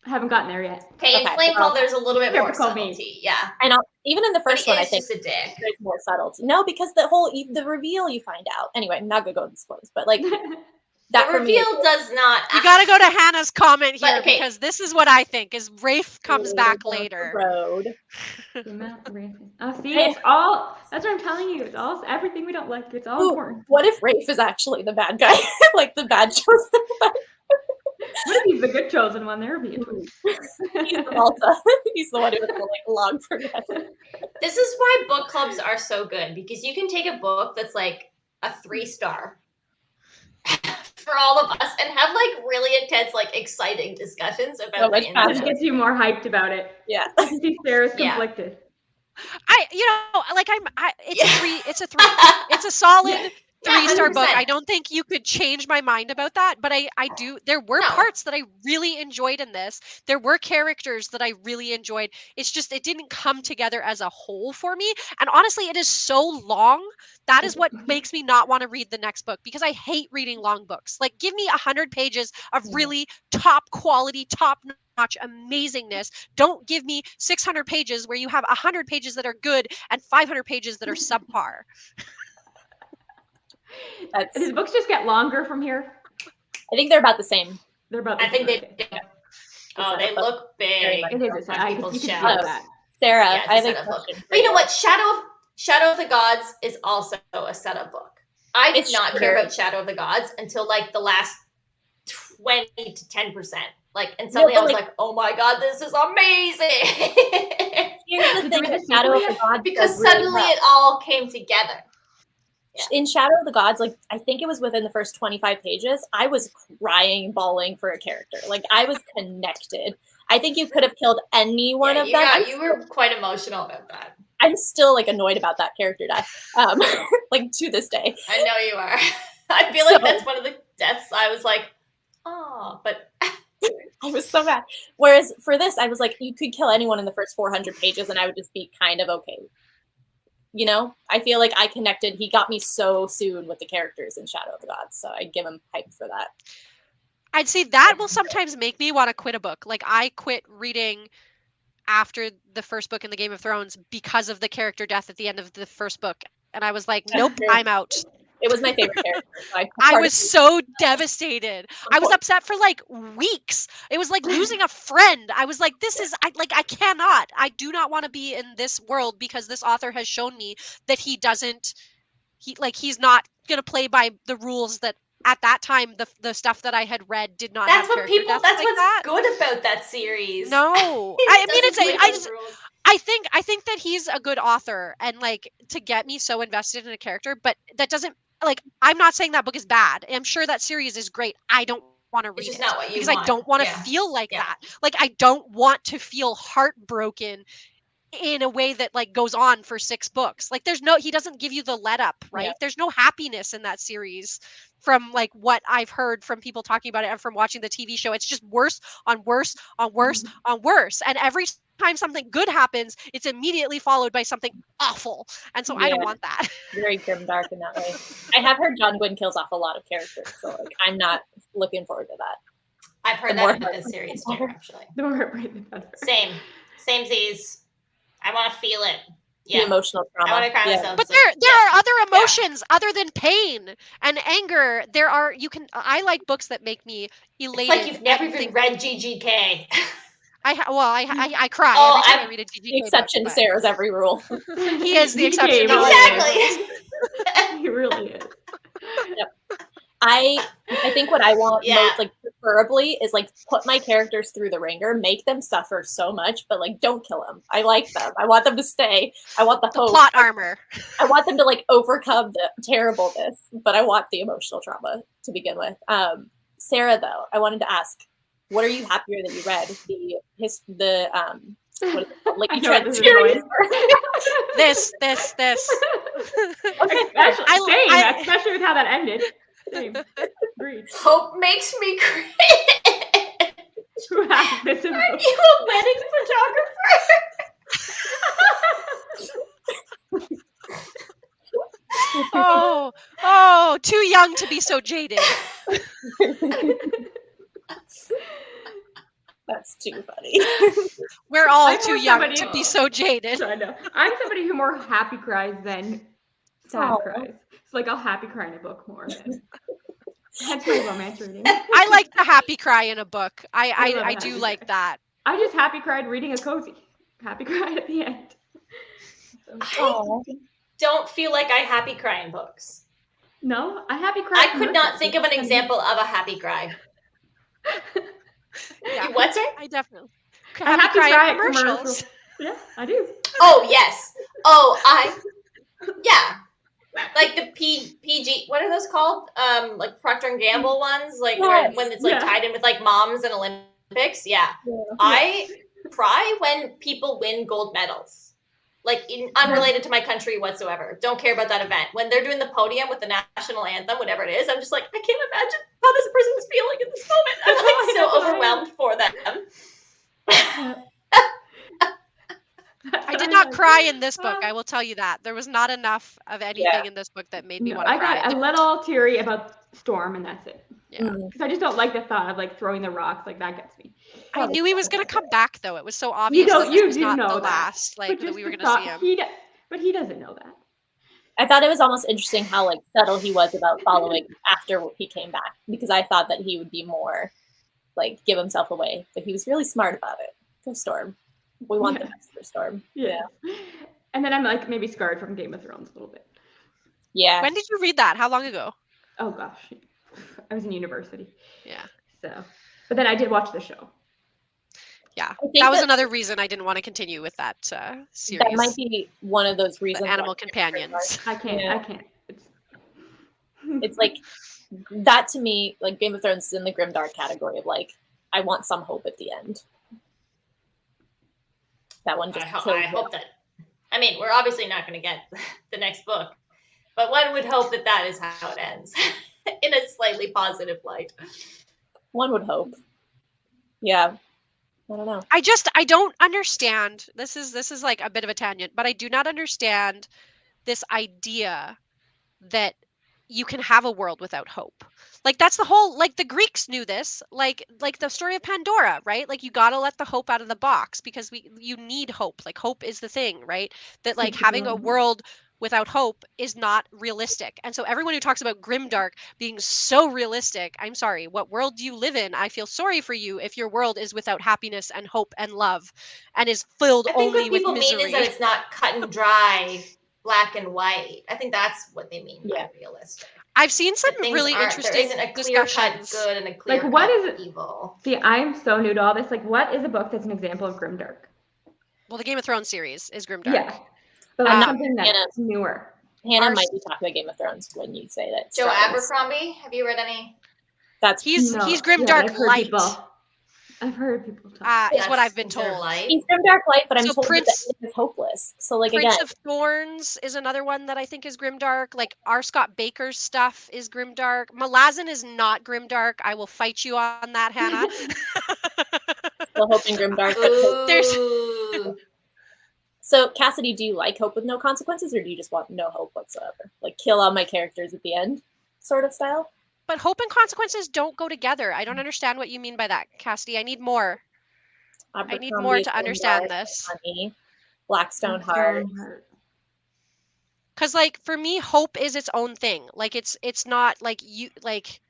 I haven't gotten there yet. Okay, in Okay, Flamefall, well, there's a little bit more typical me. subtlety. Yeah, And even in the but first he one, I is think just a dick. there's more subtlety. No, because the reveal you find out. Anyway, I'm not gonna go into spoilers, but like that The for me. reveal does not. You got to go to Hannah's comment here But, okay. because this is what I think is Rafe comes back down the later. road. Oh, see, it's all. That's what I'm telling you. It's all everything we don't like. It's all Ooh, important. what if Rafe is actually the bad guy? Like the bad chosen one? What if he's the good chosen one? There would be a twist. He's the Malta. He's the one who was the like long progression. This is why book clubs are so good because you can take a book that's like a 3-star for all of us and have like really intense, like exciting discussions about So much the passion. It gets you more hyped about it. Yeah. I can see Sarah's Yeah. conflicted. It's a solid Yeah, 3-star book. 100%. I don't think you could change my mind about that, but I do. There were No. parts that I really enjoyed in this. There were characters that I really enjoyed. It's just it didn't come together as a whole for me. And honestly, it is so long. That is what makes me not want to read the next book because I hate reading long books. Like give me 100 pages of really top quality, top notch amazingness. Don't give me 600 pages where you have 100 pages that are good and 500 pages that are subpar. These books just get longer from here. I think they're about the same. They're about. The I think they same. do. Yeah. Oh, they look big. much. It is. on I people's you can shelves. feel that. Sarah, Yeah, it's a I have a setup book. question. But you know what? Shadow of the Gods is also a setup book. I did It's not shorter. care about Shadow of the Gods until like the last 20 to 10%. Like, and suddenly but, I was like- like, oh my god, this is amazing. Here's the Did you thing read with the Shadow of sequel the Gods because does really suddenly well. it all came together. In Shadow of the Gods, like I think it was within the first 25 pages, I was crying, bawling for a character. Like I was connected. I think you could have killed any one Yeah, of them. you were quite emotional about that. I'm still like annoyed about that character death, like to this day. I know you are. I feel like So- that's one of the deaths I was like, oh, but I was so mad. Whereas for this, I was like, you could kill anyone in the first 400 pages and I would just be kind of okay. You know, I feel like I connected. He got me so soon with the characters in Shadow of the Gods, so I give him hype for that. I'd say that will sometimes make me want to quit a book. Like I quit reading after the first book in the Game of Thrones because of the character death at the end of the first book. And I was like, nope, I'm out. It was my favorite character. So I was so devastated. I was upset for like weeks. It was like losing a friend. I was like, I cannot. I do not want to be in this world because this author has shown me that he's not going to play by the rules that at that time the stuff that I had read did not have character deaths that's like what's that. good about that series. No. I think that he's a good author and like to get me so invested in a character, but that doesn't like I'm not saying that book is bad. I'm sure that series is great. I don't want to read just it not what you because want. I don't want to feel like that. Like I don't want to feel heartbroken in a way that like goes on for 6 books. Like he doesn't give you the let up, right? Yeah. There's no happiness in that series from like what I've heard from people talking about it and from watching the TV show. It's just worse on worse on worse on worse. And every time something good happens, it's immediately followed by something awful. And so I don't want that. Very grim dark in that way. I have heard John Gwynne kills off a lot of characters, so like I'm not looking forward to that. I've heard that about this series too, actually. The more heartbreak, the better. Same Z's. I want to feel it. The emotional trauma. I want to cry myself. But there are other emotions other than pain and anger. I like books that make me elated. It's like you've never even read GGK. I cry every time I read a GGK. The exception to Sarah's every rule. He is the exception. Exactly. He really is. Yep. I think what I want most, like preferably, is like put my characters through the ringer, make them suffer so much, but like don't kill them. I like them. I want them to stay. I want the hope. Plot armor. I want them to like overcome the terribleness, but I want the emotional trauma to begin with. Sarah, though, I wanted to ask, what are you happier that you read? What is it called? Like series? This. Okay, especially with how that ended. Same. Agreed. Hope makes me cringe. Who has this? Are you a wedding photographer? Oh, too young to be so jaded. That's too funny. We're all too young to be so jaded. I know. I'm somebody who more happy cries than sad cries. So like I'll happy cry in a book more than that's my romance reading. I like the happy cry in a book. I do like that. I just happy cried reading a cozy. Happy cried at the end. I don't feel like I happy cry in books. No, I happy cry. I could not think of an example of a happy cry. Yeah. What's it? I definitely. I happy cry in commercials. Yeah, I do. Oh yes. Yeah. Like the PG, what are those called? Like Procter and Gamble ones, like when it's like tied in with like moms and Olympics. Yeah. I cry when people win gold medals, like unrelated to my country whatsoever. Don't care about that event. When they're doing the podium with the national anthem, whatever it is, I'm just like, I can't imagine how this person's feeling in this moment. I'm like so overwhelmed for them. I did not cry in this book. I will tell you that. There was not enough of anything in this book that made me want to cry. I got a little teary about Storm, and that's it. Yeah. Because I just don't like the thought of like throwing the rocks. Like that gets me. I knew he was going to come back, though. It was so obvious that this was not the last. Like that we were going to see him. But he doesn't know that. I thought it was almost interesting how like subtle he was about following after he came back, because I thought that he would be more like give himself away, but he was really smart about it. Go Storm. We want the best for Storm. Yeah. And then I'm like maybe scarred from Game of Thrones a little bit. Yeah. When did you read that? How long ago? Oh gosh, I was in university. Yeah. So, but then I did watch the show. Yeah, that was another reason I didn't want to continue with that series. That might be one of those reasons. The animal companions. I can't. It's like that to me. Like Game of Thrones is in the grimdark category of like I want some hope at the end. That one just. I hope that. I mean, we're obviously not going to get the next book, but one would hope that that is how it ends, in a slightly positive light. One would hope. Yeah. I don't know. I don't understand. This is like a bit of a tangent, but I do not understand this idea that you can have a world without hope. Like that's the whole, like the Greeks knew this, like the story of Pandora, right? Like you got to let the hope out of the box because you need hope. Like hope is the thing, right? That like having a world without hope is not realistic. And so everyone who talks about grimdark being so realistic, I'm sorry, what world do you live in? I feel sorry for you if your world is without happiness and hope and love and is filled I think only what with people mean misery. is that it's not cut and dry, black and white. I think that's what they mean by realistic. I've seen some That things really aren't, interesting there isn't a clear-cut discussions. good and a clear-cut Like, what is evil. See, I'm so new to all this. Like, what is a book that's an example of grimdark? Well, the Game of Thrones series is grimdark. Yeah, but like something that's newer. Hannah might be talking about Game of Thrones when you say that. Joe Abercrombie, have you read any? That's he's No. grimdark light. I've heard people talk. Is what I've been told. He's grimdark light, but I'm So told that is hopeless. So like Prince again, of Thorns is another one that I think is grimdark. Like R. Scott Baker's stuff is grimdark. Malazan is not grimdark. I will fight you on that, Hannah. Still hoping grimdark. Ooh. So Cassidy, do you like hope with no consequences, or do you just want no hope whatsoever? Like kill all my characters at the end, sort of style? But hope and consequences don't go together. I don't understand what you mean by that, Cassidy. I need more. I need more to understand this. Honey, Blackstone Heart. Because like for me, hope is its own thing. Like it's not like you like.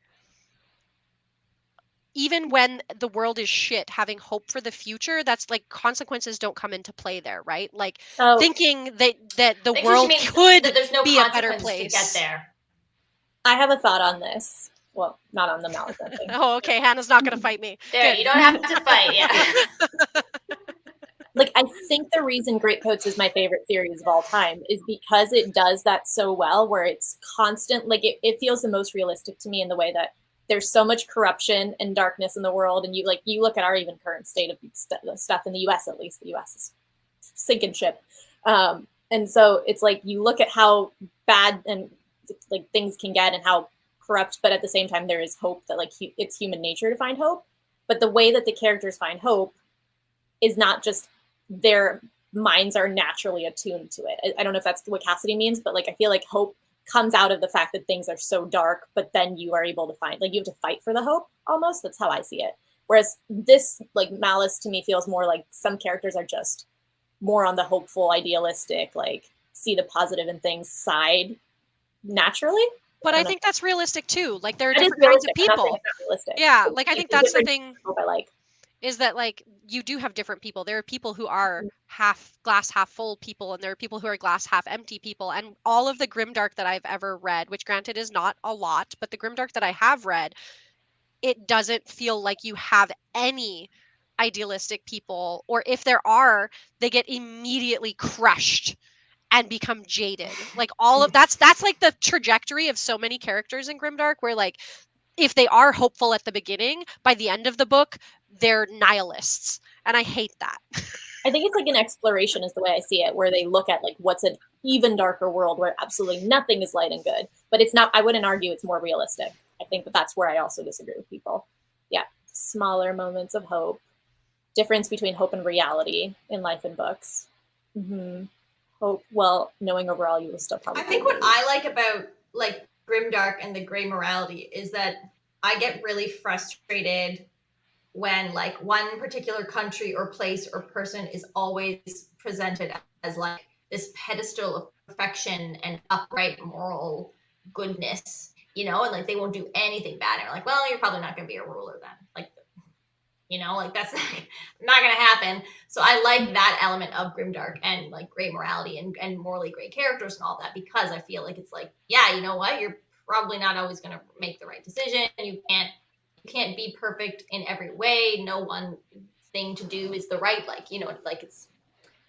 Even when the world is shit, having hope for the future, that's like consequences don't come into play there, right? Like thinking that the world could that there's no be a better consequence place. to get there. I have a thought on this. Well, not on the Malice thing. Oh, okay. Hannah's not going to fight me. There, Good. you don't have to fight. Yeah. Like, I think the reason Greatcoats is my favorite series of all time is because it does that so well, where it's constant. Like, it feels the most realistic to me in the way that there's so much corruption and darkness in the world, and you look at our even current state of stuff in the U.S. At least the U.S. is sinking ship, and so it's like you look at how bad and like things can get and how corrupt, but at the same time there is hope that like it's human nature to find hope. But the way that the characters find hope is not just their minds are naturally attuned to it. I don't know if that's what Cassidy means, but like I feel like hope comes out of the fact that things are so dark, but then you are able to find, like, you have to fight for the hope almost. That's how I see it. Whereas this, like, Malice to me feels more like some characters are just more on the hopeful, idealistic, like see the positive in things side naturally. But I think that's realistic too. Like there are That different kinds of realistic. I'm not saying people. it's not realistic. Yeah, like I think that's the different thing hope I like. is that like you do have different people. There are people who are half glass half full people, and there are people who are glass half empty people. And all of the grimdark that I've ever read, which granted is not a lot, but the grimdark that I have read, it doesn't feel like you have any idealistic people, or if there are, they get immediately crushed and become jaded. Like all of that's like the trajectory of so many characters in grimdark, where like if they are hopeful at the beginning, by the end of the book they're nihilists, and I hate that. I think it's like an exploration is the way I see it, where they look at like what's an even darker world where absolutely nothing is light and good. But it's not, I wouldn't argue it's more realistic. I think that's where I also disagree with people. Yeah, smaller moments of hope. Difference between hope and reality in life and books. Hope, well, knowing overall you will still probably. I think what I like about like grimdark and the gray morality is that I get really frustrated when like one particular country or place or person is always presented as like this pedestal of perfection and upright moral goodness, you know, and like they won't do anything bad. And like, well, you're probably not going to be a ruler then. Like, you know, like that's not going to happen. So I like that element of grimdark and like gray morality and morally gray characters and all that, because I feel like it's like, yeah, you know what? You're probably not always going to make the right decision. You can't be perfect in every way. No one thing to do is the right, like, you know, like it's,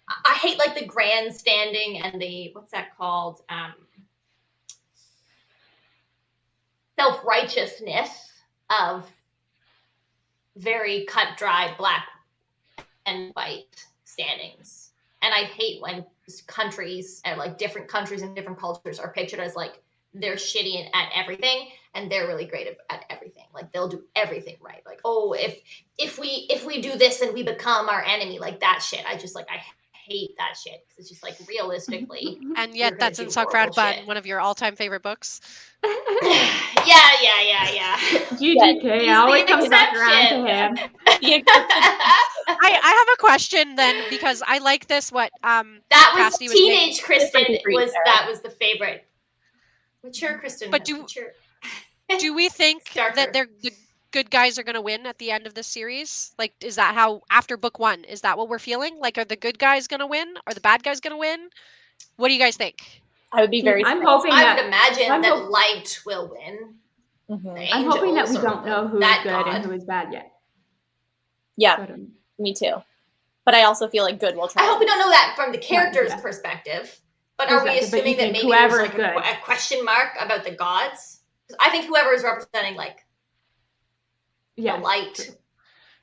I hate like the grandstanding and the, what's that called? Self-righteousness of very cut dry black and white standings. And I hate when countries and like different countries and different cultures are pictured as like they're shitty at everything and they're really great at everything. Like they'll do everything right. Like, oh, if we do this, then we become our enemy. Like that shit. I hate that shit because it's just like realistically. And you're yet gonna that's in do Songkran horrible shit. Bun, one of your all-time favorite books. Yeah. GGK, He's always the comes back around to exception. him. I have a question then, because I like this. What That was Cassidy was saying. teenage Kristen. Sarah. That was the favorite. Mature Kristen. But do we think that Darker. the good guys are going to win at the end of this series? Like, is that how, after book 1, is that what we're feeling? Like, are the good guys going to win? Are the bad guys going to win? What do you guys think? I would be very. I'm hoping I that would imagine that light will win. Mhm. I'm hoping that we angels or don't know who is that good god. and who is bad yet. Yeah, So I don't- me too. But I also feel like good will try. I hope we don't know that from the character's Yeah. perspective. But are we Exactly, but you assuming that think maybe whoever there's is like good. a question mark about the gods? 'Cause I think whoever is representing like Yeah. the light.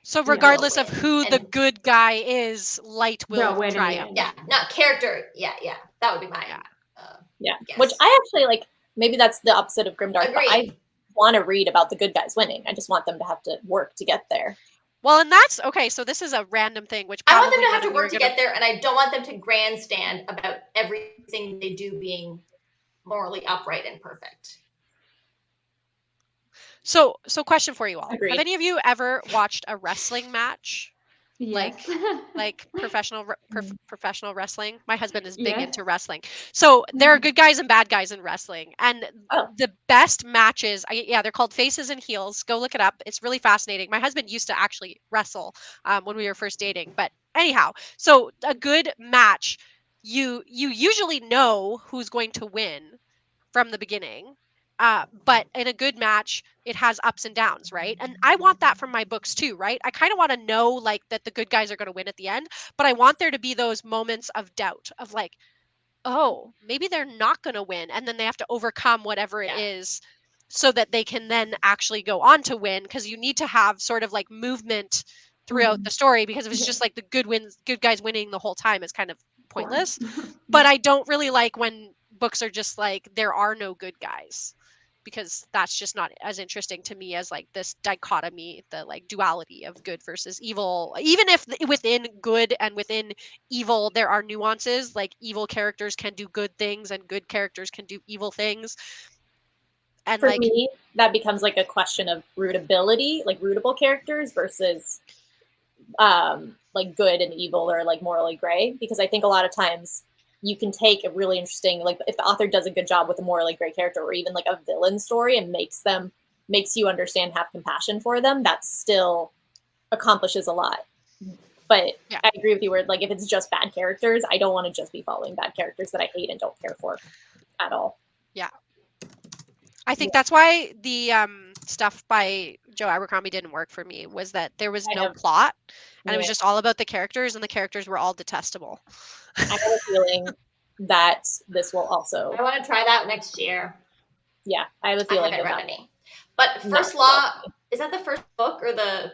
So Yeah. regardless of Will who win. the And- good guy is, light They'll will win in the triumph. end. Yeah, not character. Yeah. That would be my Yeah, guess. which I actually like. Maybe that's the opposite of Grimdark. But I Agreed. want to read about the good guys winning. I just want them to have to work to get there. Well, and that's okay. So this is a random thing, which I probably want them to have none to of you are work to gonna- get there, and I don't want them to grandstand about everything they do being morally upright and perfect. So question for you all: Agreed. Have any of you ever watched a wrestling match? Yes. Like professional wrestling? My husband is big Yes. into wrestling. So there are good guys and bad guys in wrestling, and the best matches, they're called Faces and Heels. Go look it up. It's really fascinating. My husband used to actually wrestle when we were first dating. But anyhow, so a good match, you usually know who's going to win from the beginning. But in a good match, it has ups and downs, right? And I want that from my books too, right? I kind of want to know like that the good guys are going to win at the end, but I want there to be those moments of doubt of like, oh, maybe they're not going to win, and then they have to overcome whatever it is so that they can then actually go on to win, because you need to have sort of like movement throughout the story, because if it's just like the good guys winning the whole time, it's kind of pointless. But I don't really like when books are just like there are no good guys, because that's just not as interesting to me as like this dichotomy, the like duality of good versus evil. Even if within good and within evil there are nuances, like evil characters can do good things and good characters can do evil things. And for like me, that becomes like a question of rootability, like rootable characters versus like good and evil or like morally gray. Because I think a lot of times you can take a really interesting, like if the author does a good job with a morally gray character or even like a villain story and makes you understand, have compassion for them, that still accomplishes a lot. But I agree with you where like if it's just bad characters, I don't want to just be following bad characters that I hate and don't care for at all. Yeah. I think that's why the stuff by Joe Abercrombie didn't work for me, was that there was no plot, and it was just all about the characters, and the characters were all detestable. I have a feeling that this will also. I want to try that next year. Yeah, I have a feeling. I haven't read any. But First Law, is that the first book or the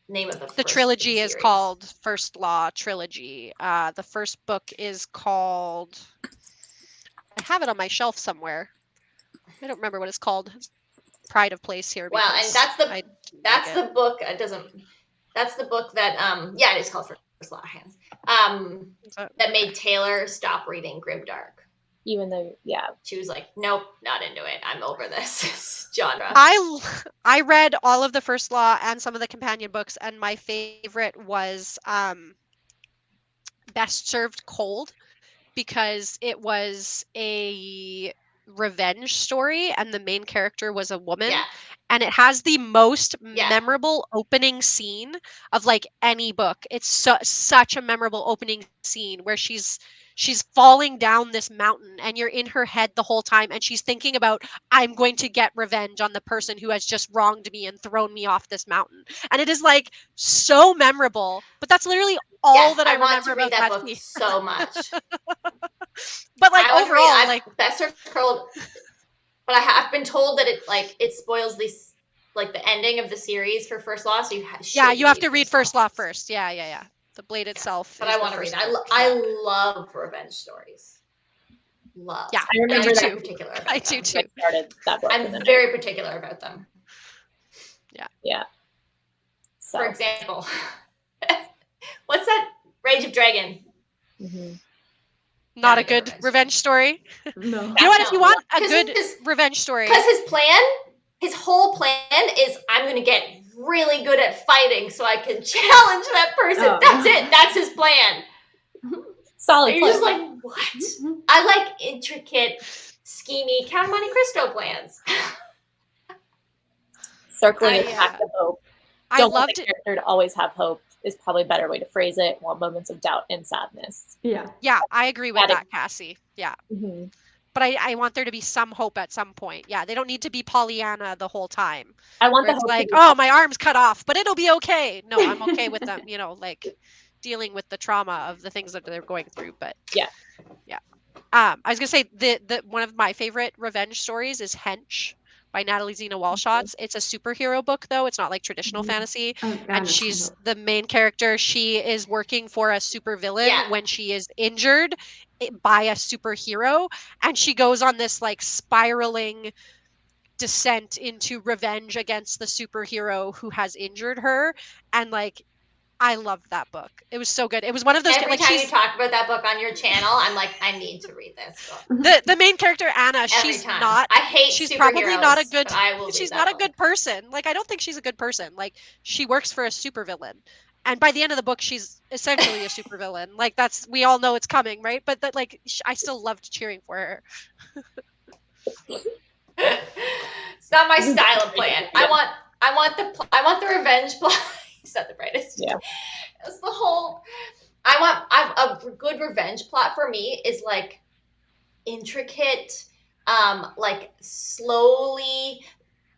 name of the first trilogy series? is called First Law Trilogy. The first book is called, I have it on my shelf somewhere. I don't remember what it's called. Pride of Place here. Well, and that's the book. That's the book that it is called First Law Hands. That made Taylor stop reading Grimdark. Even though, she was like, nope, not into it. I'm over this genre. I read all of the First Law and some of the companion books, and my favorite was Best Served Cold, because it was a revenge story and the main character was a woman, and it has the most memorable opening scene of like any book. It's such a memorable opening scene where she's falling down this mountain and you're in her head the whole time, and she's thinking about, I'm going to get revenge on the person who has just wronged me and thrown me off this mountain. And it is like so memorable, but that's literally all that I remember about that book so much. But like overall, like Best Served Cold, but I've been told that it spoils this, like the ending of the series for First Law. So you have to read First Law first. Yeah. The Blade itself. But I want to read. I love revenge stories. Love. Yeah, I remember that in particular. I do too. Started that book I'm very particular about them. Yeah. So. For example, what's that? Rage of Dragon. Mhm. Not a good revenge story. No. You know what? If you want a 'Cause good his- revenge story, Because his whole plan is, I'm going to get really good at fighting so I can challenge that person. Oh, That's no. it. That's his plan. Solid And you're just plan. like, what? I like intricate, schemy Count of Monte Cristo plans. Circling I, is back to hope. I Don't want loved the it. character to always have hope is probably a better way to phrase it. Want moments of doubt and sadness. Yeah. Yeah, I agree with Adding- that, Cassie. Yeah. Mhm. But I want there to be some hope at some point. Yeah, they don't need to be Pollyanna the whole time. I want Where the it's hope like, to be oh, my arm's cut off, but it'll be okay. No, I'm okay with them, like dealing with the trauma of the things that they're going through. But Yeah. I was gonna say the one of my favorite revenge stories is Hench by Natalie Zena Walshots. It's a superhero book though. It's not like traditional fantasy. And she's the main character. She is working for a supervillain when she is injured by a superhero, and she goes on this like spiraling descent into revenge against the superhero who has injured her. And like, I loved that book. It was so good. It was one of those Every time you talk about that book on your channel, I'm like, I need to read this book. the main character Anna. She's time. not. I hate She's superheroes, probably not a good. but I will She's read not that a good person. Like, I don't think she's a good person. Like, she works for a supervillain, and by the end of the book, she's essentially a supervillain. Like, we all know it's coming, right? But that, like, I still loved cheering for her. It's not my style of plan. I want the revenge plot. He's not the brightest. Yeah. It's the whole. A good revenge plot for me is like intricate, like slowly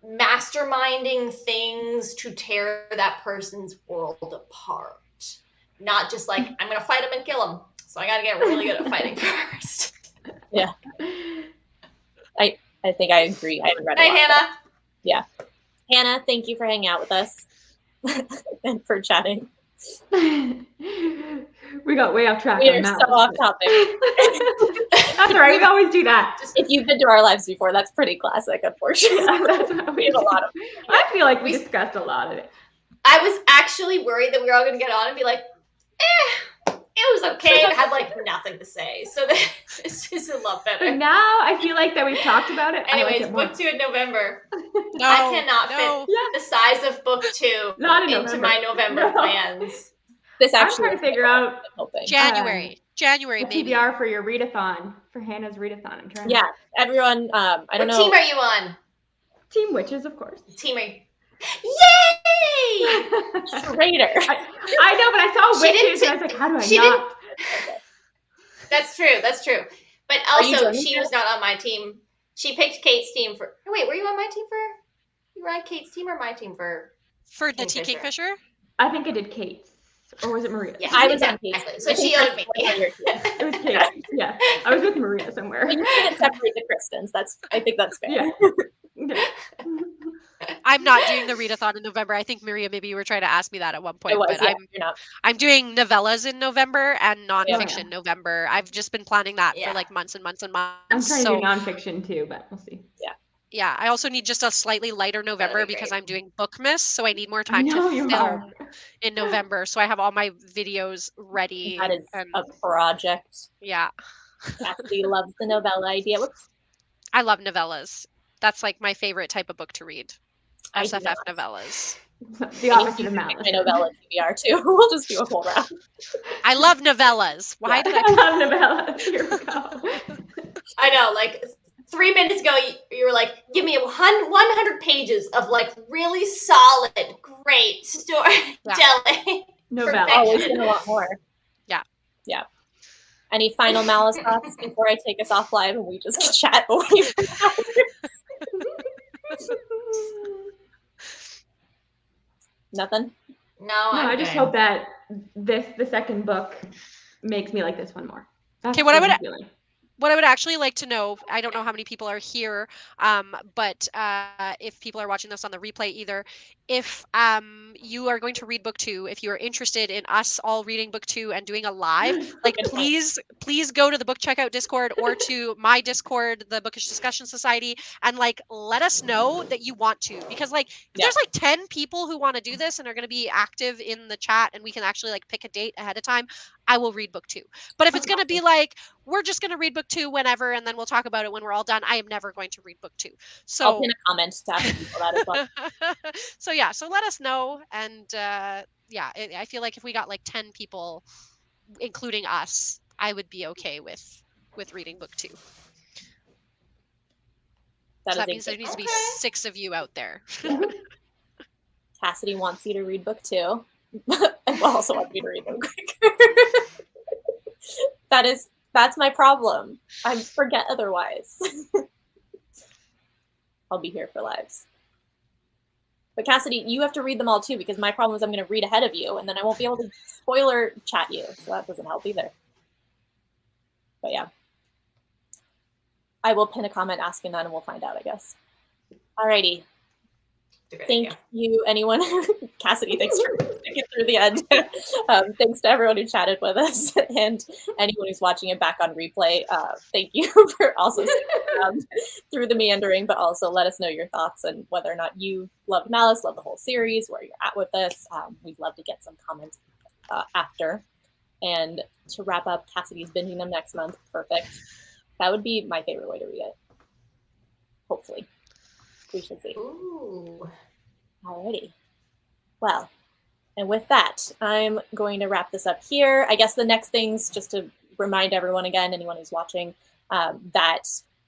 masterminding things to tear that person's world apart. Not just like, I'm gonna fight him and kill him, so I gotta get really good at fighting first. Yeah. I think I agree. I haven't read Night, a lot. Hannah. Yeah. Hannah, thank you for hanging out with us and for chatting. We got way off track. We on are that so one. off topic. That's all right. We always do that. If you've been to our lives before, that's pretty classic, unfortunately. That's how We have a lot of. I feel like we discussed a lot of it. I was actually worried that we were all gonna get on and be like, it was okay. I had like nothing to say, so this is a lot better. But now I feel like that we've talked about it. Anyways, book 2 in November. No, I cannot fit the size of book 2 Not in into November. my November No. plans. This I'm actually trying to figure out January the maybe. PBR for your readathon, for Hannah's readathon. I'm trying. Yeah, everyone. I don't What know. team are you on? Team Witches, of course. Team are you? Yay! Traitor. I know, but I saw She Witches didn't and I was like, how do I she not? That's true. But you also, joining she was not on my team. She picked Kate's team for. Oh, wait, were you on my team for? You were on Kate's team or my team for? For the Tea Kingfisher? I think I did Kate's. Or was it Maria? Yeah, I was on exactly. Kate's. So she owed me. It was Kate. Yeah. I was with Maria somewhere. You can't separate the Kristens. I think that's fair. Yeah. Yeah. I'm not doing the readathon in November. I think Maria, maybe you were trying to ask me that at one point. It was, but yeah, you're not. I'm doing novellas in November and nonfiction November. I've just been planning that for like months and months and months. I'm trying to do nonfiction too, but we'll see. Yeah, I also need just a slightly lighter November because I'm doing Bookmas, so I need more time to you film in November. So I have all my videos ready. That is a project. Yeah. Cassidy loves the novella idea. Whoops. I love novellas. That's like my favorite type of book to read. I do SFF not. novellas. The opposite of Malice. My novella TBR too. We'll just do a whole round. I love novellas. Why did I love novellas? Here we go. I know, like 3 minutes ago, you were like, give me 100 pages of like really solid, great storytelling. Novella. Oh, we should a lot more. Yeah. Any final Malice thoughts before I take us off live and we just chat away from Nothing? No, No, I just good. hope that the second book makes me like this one more. That's Okay, what I my would- feeling. what I would actually like to know, I don't know how many people are here, but if people are watching this on the replay either, if you are going to read book 2, if you are interested in us all reading book 2 and doing a live, like Good point. please go to the Book Checkout Discord or to my Discord, the Bookish Discussion Society, and like let us know that you want to, because like if Yeah. there's like 10 people who want to do this and are going to be active in the chat and we can actually like pick a date ahead of time, I will read book 2. But if it's going to be like we're just going to read book 2 whenever and then we'll talk about it when we're all done, I am never going to read book 2. I'll So pin a comment to ask people that as well. so yeah, so let us know. And yeah, I feel like if we got like 10 people, including us, I would be okay with reading book 2. So that means there needs to be 6 of you out there. Cassidy wants you to read book 2. I also want you to read them quicker. That's my problem. I forget otherwise. I'll be here for lives. But Cassidy, you have to read them all too, because my problem is I'm going to read ahead of you, and then I won't be able to spoiler chat you, so that doesn't help either. But yeah. I will pin a comment asking that, and we'll find out, I guess. Alrighty. Thank you, anyone. Cassidy, thanks for sticking through the end. Thanks to everyone who chatted with us, and anyone who's watching it back on replay. Thank you for also through the meandering, but also let us know your thoughts and whether or not you loved Malice, love the whole series, where you're at with this. We'd love to get some comments after. And to wrap up, Cassidy's binging them next month. Perfect. That would be my favorite way to read it. Hopefully. We should see. Ooh. Alrighty. Well, and with that, I'm going to wrap this up here. I guess the next things, just to remind everyone again, anyone who's watching, that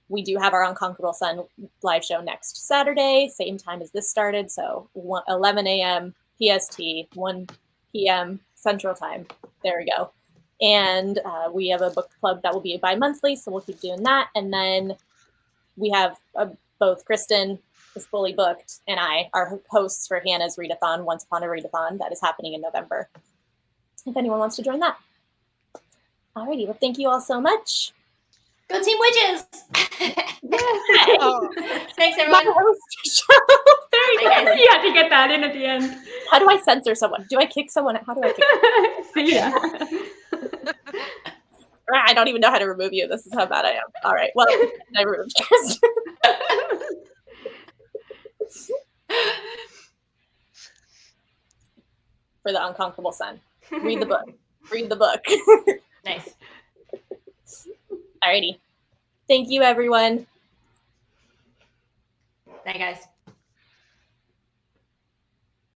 we do have our Unconquerable Sun live show next Saturday, same time as this started. So 11 a.m. PST, 1 p.m. Central Time. There we go. And we have a book club that will be bi-monthly, so we'll keep doing that. And then we have both Kristen is fully booked, and I are hosts for Hannah's Readathon, Once Upon a Readathon, that is happening in November. If anyone wants to join that. Alrighty, well, thank you all so much. Go Team Witches! Oh. Thanks, everyone. Very good. You have to get that in at the end. How do I censor someone? Do I kick someone? How do I kick See ya. I don't even know how to remove you. This is how bad I am. All right. Well, I removed yours. For the Unconquerable Sun. Read the book. Read the book. Nice. Alrighty. Thank you, everyone. Bye, guys.